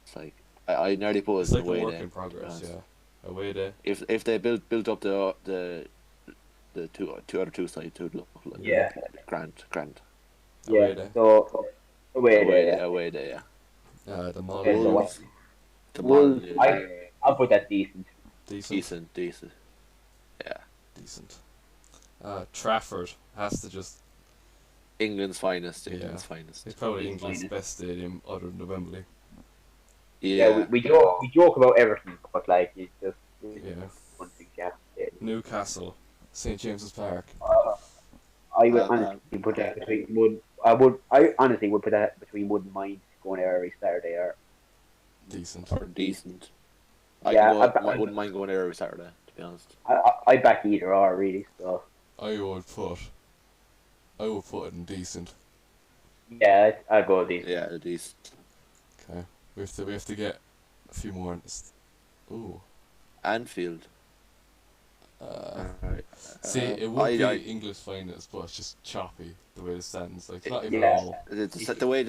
It's like I nearly put it's it like a away work there. in progress. Yes. Yeah, away day. If they built up the two sides to look like Yeah. grand Away yeah, day. so, away there. away there, yeah. The model Okay, so Wolves. The Wolves, Mon- I'll put that decent. decent. decent. Decent. Trafford has to just. England's finest. Yeah. England's finest. It's probably England's best stadium other than the Wembley. Yeah, we joke about everything, but like, it's just Yeah. one thing, yeah. Newcastle, St James's Park. I would Uh, honestly put that between Wood. I honestly would put that between Wood and Mind going there every Saturday. Or Decent. Or decent. Yeah, I wouldn't mind going there every Saturday, to be honest. I back either or really. So I would put it in decent. yeah, I'll go with these. Yeah, decent. Okay. We have to get a few more. Ooh. Anfield. Uh, See, it would I- be I- English finest, but it's just choppy the way it stands. Like, it's not even Yeah. all. The way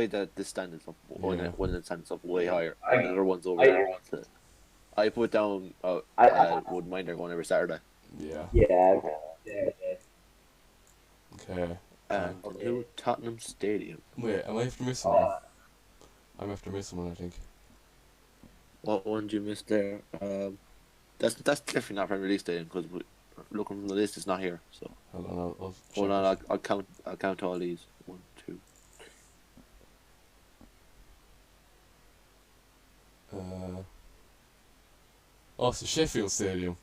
that this stand is up, when Yeah. it stands up way higher, I- and the other one's over I- there. So I put down. Wouldn't mind there going every Saturday. Yeah. Yeah. Okay. And new Tottenham Stadium. Wait, am I after missing one? I'm after missing one, I think. What one did you miss there? That's definitely not Premier League Stadium because looking from the list, it's not here. So Hold on, I'll hold check on, it. I'll count all these. 1, 2. So Sheffield Stadium.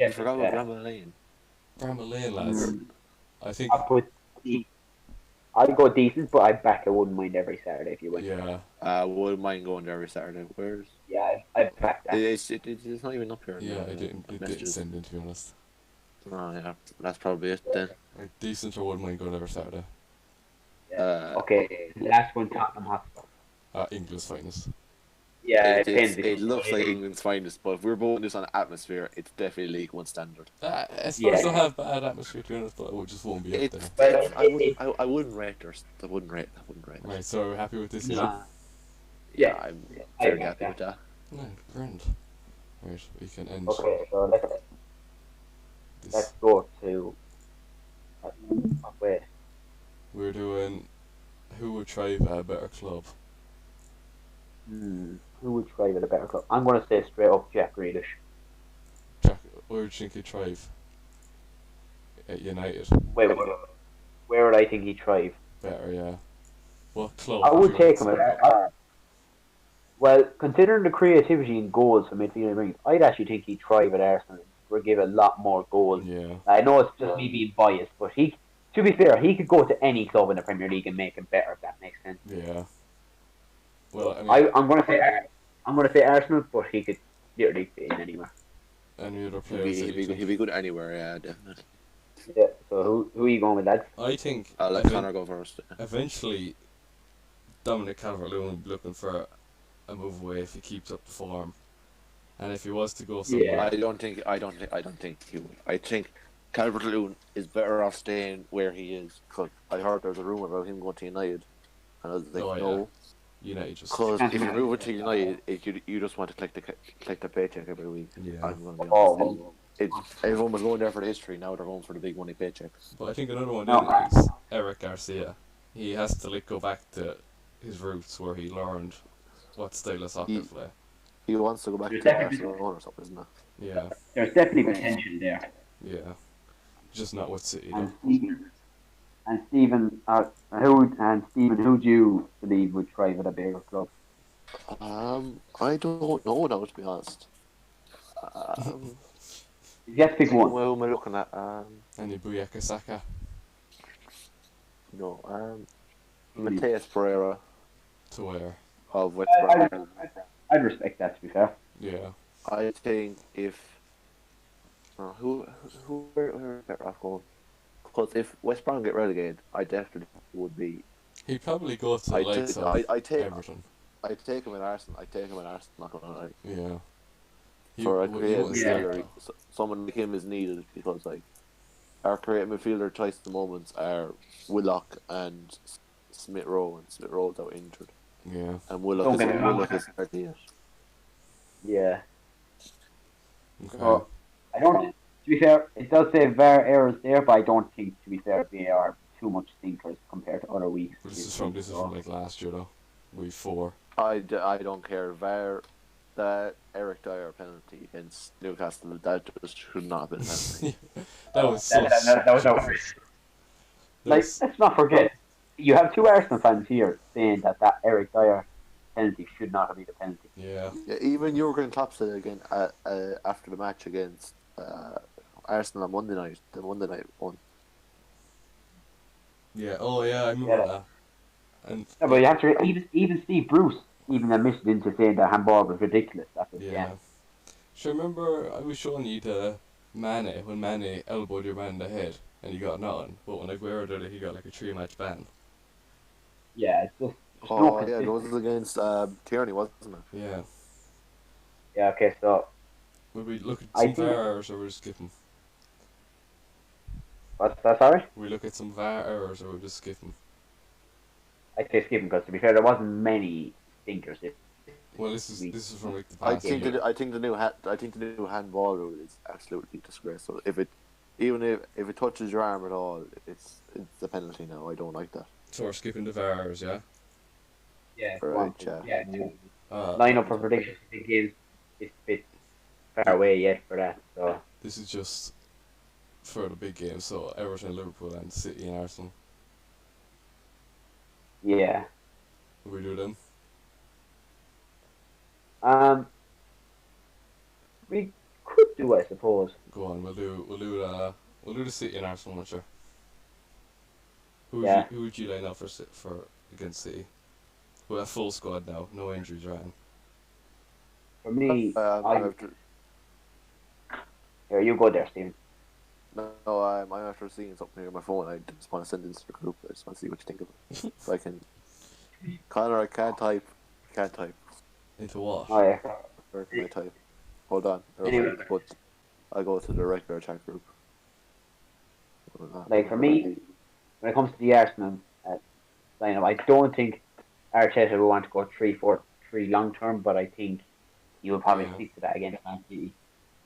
I forgot about Bramall Lane. Bramall Lane, lads. I think. I put. I'd go decent, but I back. I wouldn't mind every Saturday if you went. Yeah. Wouldn't mind going there every Saturday. Where's Yeah, I back that. it's not even up here. Yeah, in it the didn't messages. send in, to be honest. Oh yeah, that's probably it then. Like, decent or wouldn't mind going every Saturday. Okay, last one, Tottenham Hotspur. English finest. Yeah, it depends. It looks like England's finest, but if we're voting this on atmosphere, it's definitely League One standard. I suppose Yeah. they'll have bad atmosphere, to be honest, but it just won't be up It's, there. I wouldn't rate theirs. I wouldn't rate. Right, so we're happy with this, yeah? Nah. Yeah, I'm I very like happy with that. No, grand. Right, we can end Okay, so let's this. go to. Wait. We're doing who would thrive at a better club. Who would try with a better club? I'm going to say straight up Jack Grealish. Jack, where would you think he'd thrive? At United. Wait. Where would I think he'd thrive? Better, yeah. What club? I would you take want him. to Well, considering the creativity and goals from midfield rings, I'd actually think he'd thrive at Arsenal. We'd give a lot more goals. see? Yeah. I know it's just me being biased, but to be fair, he could go to any club in the Premier League and make him better. If that makes sense. Yeah. Well, I mean, I'm going to say Arsenal, but he could literally be in anywhere. any other players that you think? He'd be good anywhere. Yeah, definitely. Yeah. So who are you going with, lads? I think I'll let Connor go first. eventually Dominic Calvert-Lewin will be looking for a move away if he keeps up the form, and if he was to go somewhere. Yeah. I don't think he would. I think Calvert-Lewin is better off staying where he is. Cause I heard there's a rumor about him going to United, and I was like, Oh, yeah. no. United just. Because if you move it to United, you just want to collect the paycheck every week. Yeah. I'm gonna be honest. Oh, Everyone was going there for the history. Now they're going for the big money paychecks. But I think another one No. is Eric Garcia. He has to go back to his roots where he learned what style of soccer to play. He wants to go back There's to definitely- Barcelona or something, isn't it? Yeah, there's definitely potential there. yeah. Just not with City. And though. Stephen, who do you believe would thrive at a bigger club? I don't know now, to be honest. You have to pick one. Who am I looking at? Any Buyaka Saka? No, Mateus Pereira To where? of West I'd, Brom. I'd respect that, to be fair. Yeah. I think if who are better off going? Because if West Brom get relegated, I definitely would be. He'd probably go to the I likes take- of I take- Everton. I take him in Arsenal. Not gonna lie. Yeah. For a he creative wants- Yeah. midfielder, someone like him is needed because like our creative midfielder choice at the moment are Willock and Smith Rowe, and Smith Rowe's out injured, Yeah. and Don't get me wrong. Willock is 38. Yeah. Okay. So, I don't. To be fair, it does say VAR errors there, but I don't think, to be fair, they are too much thinkers compared to other weeks. This is from like last year though. Week 4. I don't care. VAR, that Eric Dyer penalty against Newcastle, that just should not have been a penalty. That was so. that was outrageous. Like, let's not forget, you have two Arsenal fans here saying that Eric Dyer penalty should not have been a penalty. Yeah. Yeah, even Jurgen Klopp said it again after the match against Arsenal on Monday night, the Monday night one. Yeah. Oh yeah, I remember Yeah. that. And Yeah, but you have to even Steve Bruce even admitted into saying that handball was ridiculous after the yeah. game. Sure, remember I was showing you the Mane when Mane elbowed your man in the head and he got nothing, but when Aguero did it, he got like a 3-match ban. Yeah, it's just there's no Oh yeah, consistency. it was against Tierney, wasn't it? Yeah. Yeah, okay, so Will we look at I some think- VAR errors or we're just skipping? what's that? Sorry, We look at some VAR errors or we're just skipping? I say skip because to be fair, there wasn't many stinkers. Well, this is from like the I past think year. I think the new handball rule is absolutely disgraceful. If it touches your arm at all, it's a penalty now. I don't like that. So we're skipping the VARs, yeah. Yeah, Right, yeah. yeah. Two. Uh, Line up for predictions. I think is a bit far away yet for that. So This is just for the big games, so Everton, Liverpool, and City and Arsenal. yeah, Will we do them? we could do, I suppose. Go on, we'll do the City and Arsenal one, sure. Yeah. Who would you line up for against City? We have full squad now, no injuries, right? For me, I have to, here you go there, Stephen. no, I'm after seeing something here on my phone. I just want to send it into the group. I just want to see what you think of it. So I can. Connor, I can't type. Into what? Oh yeah. Where can I type? Hold on. Anyway. But I'll go to the regular chat group. Like for me, when it comes to the Arsenal lineup, I don't think Arteta will want to go 3-4-3 long term, but I think he will probably Yeah. stick to that against Man City.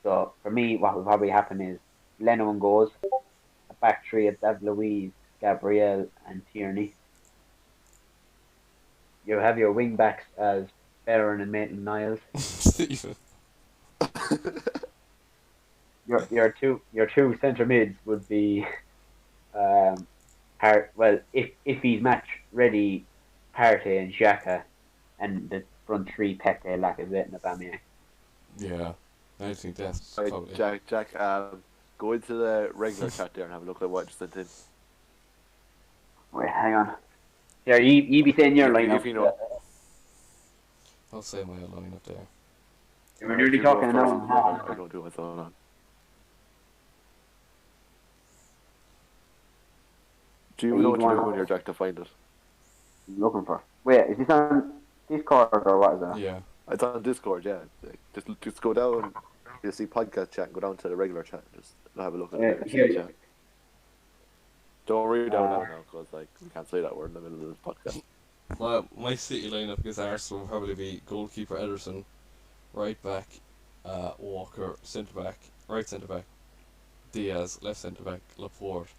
So for me, what will probably happen is Lennon goes, a back three of David Luiz, Gabriel, and Tierney. You have your wing backs as Bellerin and Maitland-Niles. Stephen. Your two centre mids would be, if he's match ready, Partey and Xhaka, and the front three Pepe, Lacazette, and Aubameyang. Yeah, I think that's Right, probably. Jack, go into the regular chat there and have a look at what you sent in. Wait, hang on. Yeah, you be saying your If lineup. you know. I'll say my line up there. We're nearly talking an hour and a half. I don't do what's going on. Do you know what you're doing here, Jack, to find it? I'm looking for. Wait, is this on Discord or what is that? Yeah. It's on Discord, yeah. Like, just go down. You'll see podcast chat and go down to the regular chat. Just have a look at it. See the Here. chat. Don't read it out Uh, loud now because like we can't say that word in the middle of this podcast. Well, my City lineup against Arsenal will probably be goalkeeper Ederson, right back, Walker, centre back, right centre back, Diaz, left centre back, Laporte.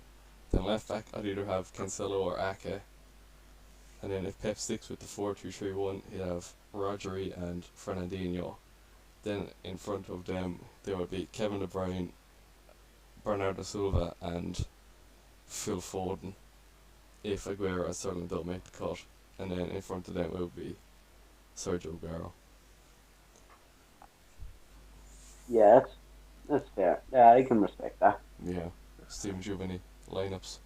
Then left back, I'd either have Cancelo or Ake. And then if Pep sticks with the 4-2-3-1, he'd have Rodri and Fernandinho. Then in front of them, there would be Kevin De Bruyne, Bernardo Silva, and Phil Foden. If Aguero and Sterling don't make the cut. And then in front of them it would be Sergio Aguero. yeah, that's fair. Yeah, I can respect that. Yeah. Stephen Giovanni lineups.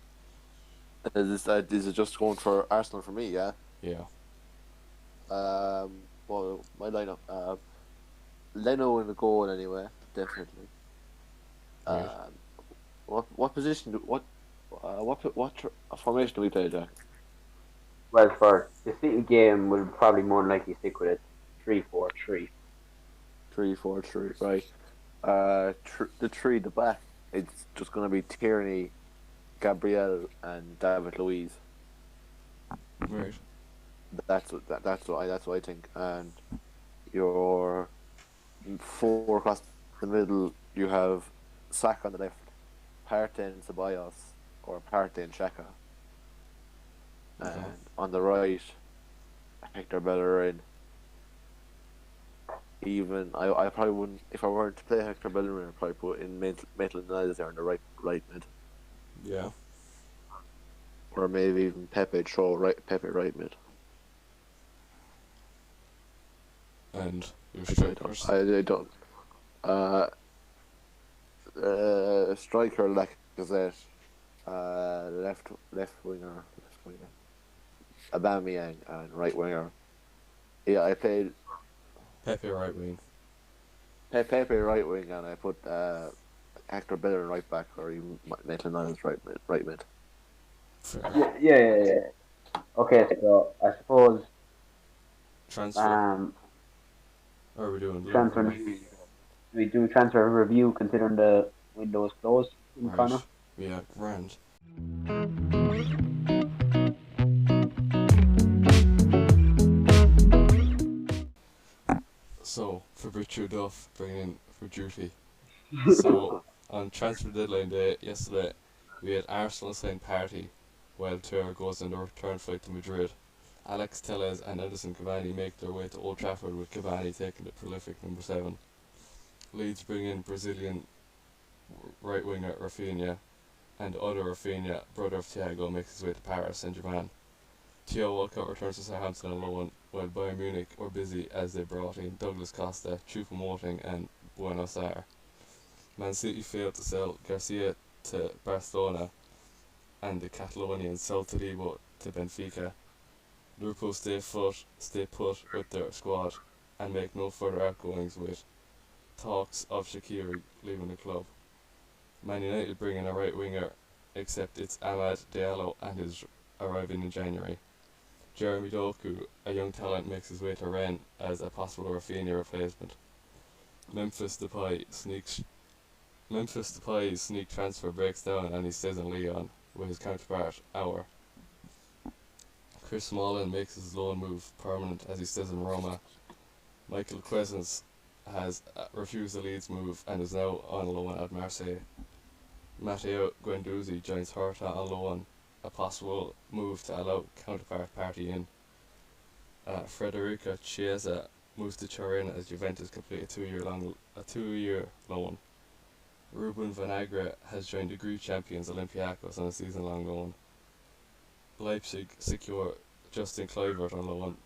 Is it just going for Arsenal for me? Yeah. Yeah. Well, my lineup. Leno in the goal anyway, definitely. Right. What position? What formation do we play, Jack? Well, for the City game, we'll probably more than likely stick with it 3-4-3. 3-4-3, right? The back. It's just gonna be Tierney, Gabriel, and David Luiz. Right. That's what I think. And your 4 across the middle, you have Saka on the left, Partey and Ceballos, or Partey and Xhaka. Okay. And on the right, Hector Bellerin. Even I probably wouldn't, if I were to play Hector Bellerin, I'd probably put in Maitland-Niles there on the right mid, Yeah. or maybe even Pepe right mid. And your I strikers. don't. Striker Lacazette, left winger, Aubameyang, and right winger. Yeah, I played Pepe right wing. Pepe right wing, and I put Hector Bellerin right back, or even Maitland-Niles right mid. Fair. Yeah. Okay, so I suppose Transfer. Or are we doing transfer. Liverpool? We do transfer review considering the window is closed in Right. Connor. Yeah, grand. So, Fabrizio Duff bringing in for duty. So, on transfer deadline day yesterday, we had Arsenal saying Partey, while Toure goes on the return flight to Madrid. Alex Tellez and Edison Cavani make their way to Old Trafford, with Cavani taking the prolific number 7. Leeds bring in Brazilian right winger Rafinha, and other Rafinha, brother of Thiago, makes his way to Paris Saint-Germain. Theo Walcott returns to Southampton on loan, while Bayern Munich were busy as they brought in Douglas Costa, Choupo-Moting and Bueno Sarr. Man City failed to sell Garcia to Barcelona and the Catalonian sold Todibo to Benfica. Liverpool stay put with their squad and make no further outgoings, with talks of Shaqiri leaving the club. Man United bring in a right winger, except it's Amad Diallo and is arriving in January. Jeremy Doku, a young talent, makes his way to Rennes as a possible Rafinha replacement. Memphis Depay's sneak transfer breaks down and he stays in Lyon with his counterpart Auer. Chris Smalling makes his loan move permanent as he stays in Roma. Michael Quezens has refused the Leeds move and is now on loan at Marseille. Matteo Guendouzi joins Hertha on loan, a possible move to allow counterpart Partey in. Federico Chiesa moves to Turin as Juventus complete a two-year loan. Ruben Vinagre has joined the Greek champions Olympiacos on a season-long loan. Leipzig secure Justin Kluivert on loan.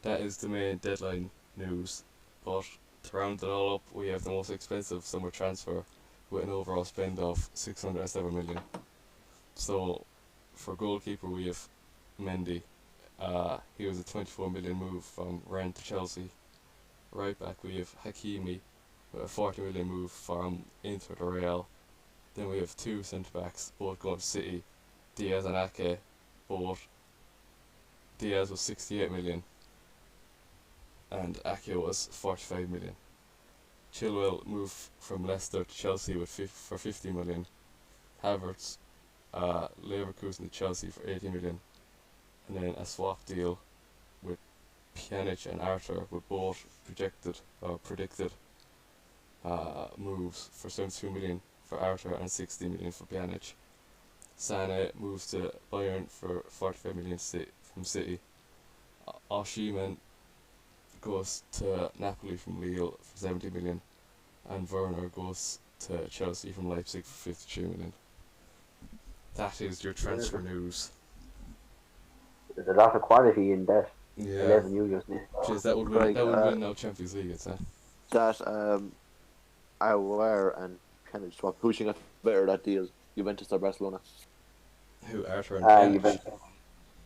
That is the main deadline news, but to round it all up, we have the most expensive summer transfer with an overall spend of 607 million. So, for goalkeeper we have Mendy. He was a 24 million move from Rennes to Chelsea. Right back we have Hakimi, with a 40 million move from Inter to Real. Then we have 2 centre backs, both going to City. Diaz and Ake, both Diaz was 68 million, and Ake was 45 million. Chilwell moved from Leicester to Chelsea for 50 million. Havertz, Leverkusen to Chelsea for 80 million, and then a swap deal with Pjanic and Arthur with both predicted moves for 72 million for Arthur and 60 million for Pjanic. Sané moves to Bayern for 45 million from City. Osimhen goes to Napoli from Lille for 70 million, and Werner goes to Chelsea from Leipzig for 53 million. That is your transfer news. There's a lot of quality in that. Yeah. 11 you just named. Jeez, that would win now Champions League, it's that. Aouar and Pjanic swap. Who should get better at that deal? Juventus or Barcelona? Who, Arthur and Pjanic? Juventus.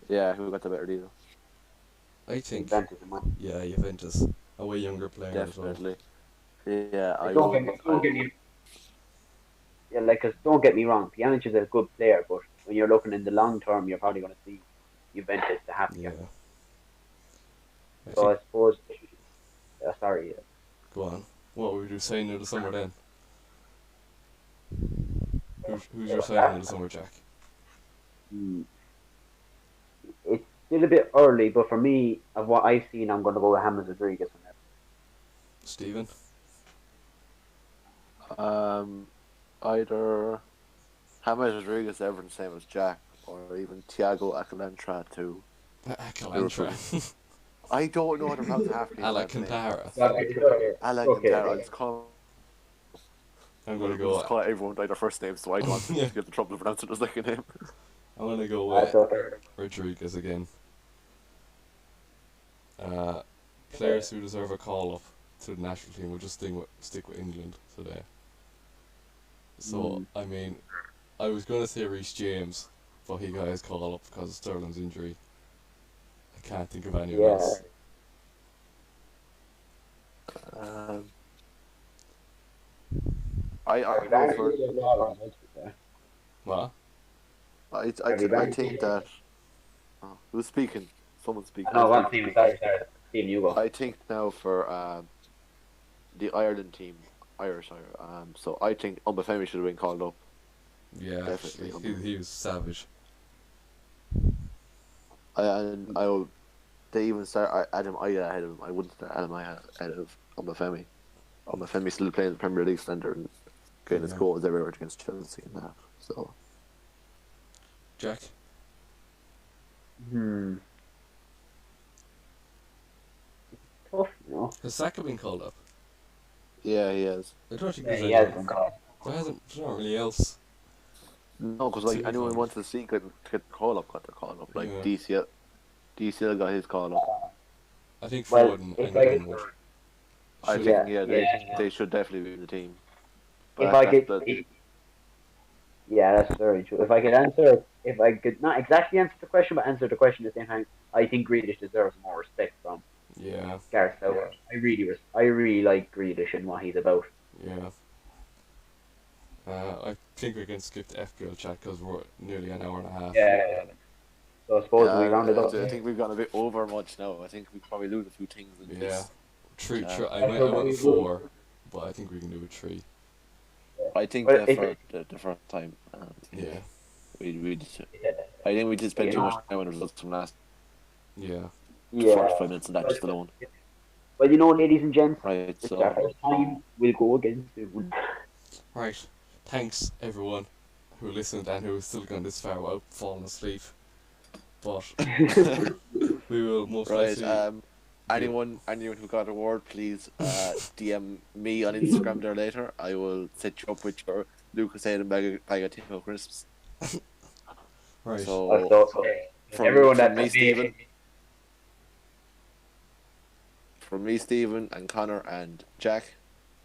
Yeah, who got the better deal? I think, Juventus, yeah, Juventus. A way younger player Definitely. as well. Yeah, don't get me. Yeah, like, 'cause don't get me wrong, Pjanic is a good player, but when you're looking in the long term, you're probably going to see Juventus the happier. Yeah. So I suppose. Sorry. Go on. What would you say in the summer then? Who's your signing in the summer, Jack? It's still a bit early, but for me, of what I've seen, I'm going to go with James Rodriguez on that. Stephen? Either James Rodriguez, Everton, same as Jack, or even Thiago Alcantara to Alcantara. I don't know what I'm about to have to Alcantara. Alcantara. It's called. I'm going to We'll go. just call everyone by their first name, so I don't want to get the trouble of pronouncing their second name. I'm going to go with Rodriguez again. Players who deserve a call up to the national team will just stick with England today. So, I mean, I was going to say Reece James, but he got his call up because of Sterling's injury. I can't think of anyone else. I go for. What? I think that. Oh, who's speaking? Someone's speaking. No, one team. Sorry. Team, you go. I think now for the Ireland team, Irish. So I think Obafemi should have been called up. Yeah, Definitely. he was savage. They even start Adam Aya ahead of him. I wouldn't start Adam Aya ahead of Obafemi. Obafemi still playing the Premier League standard and getting his goals everywhere against Chelsea and that. So, Jack? Tough, you know. Has Saka been called up? yeah, he has. I don't think He has been called. there's not really else. No, because like anyone who wants to see get the call up got their call up. Like DCL got his call up. I think Well, Foden if and I- Greenwood. I think they should definitely be in the team. But If that's very true. If I could not exactly answer the question, but answer the question at the same time, I think Grealish deserves more respect from Gareth Southgate. I really like Grealish and what he's about. Yeah. I think we can skip the FPL chat because we're nearly an hour and a half. Yeah. So I suppose we rounded up. I think we've gone a bit over much now. I think we probably lose a few things. In this. Three. I went with 4, but I think we can do a 3. I think Well, the first time. Yeah. I think we did spend too much time on the results from last. Yeah. 45 minutes on that just alone. Well, ladies and gents, Right. it's So our first time. We'll go again soon. Right. Thanks everyone who listened and who's still gone this far without falling asleep. But we will most likely. Anyone who got a word, please DM me on Instagram there later. I will set you up with your Lucas Hayden bag of Timo crisps. Right. So from me, Stephen, and Connor and Jack,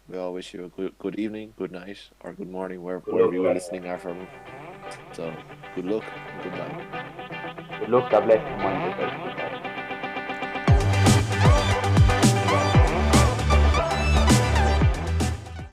we all wish you a good evening, good night, or good morning, wherever you are listening are from. So good luck and goodbye. Good luck, God bless, and mind yourself.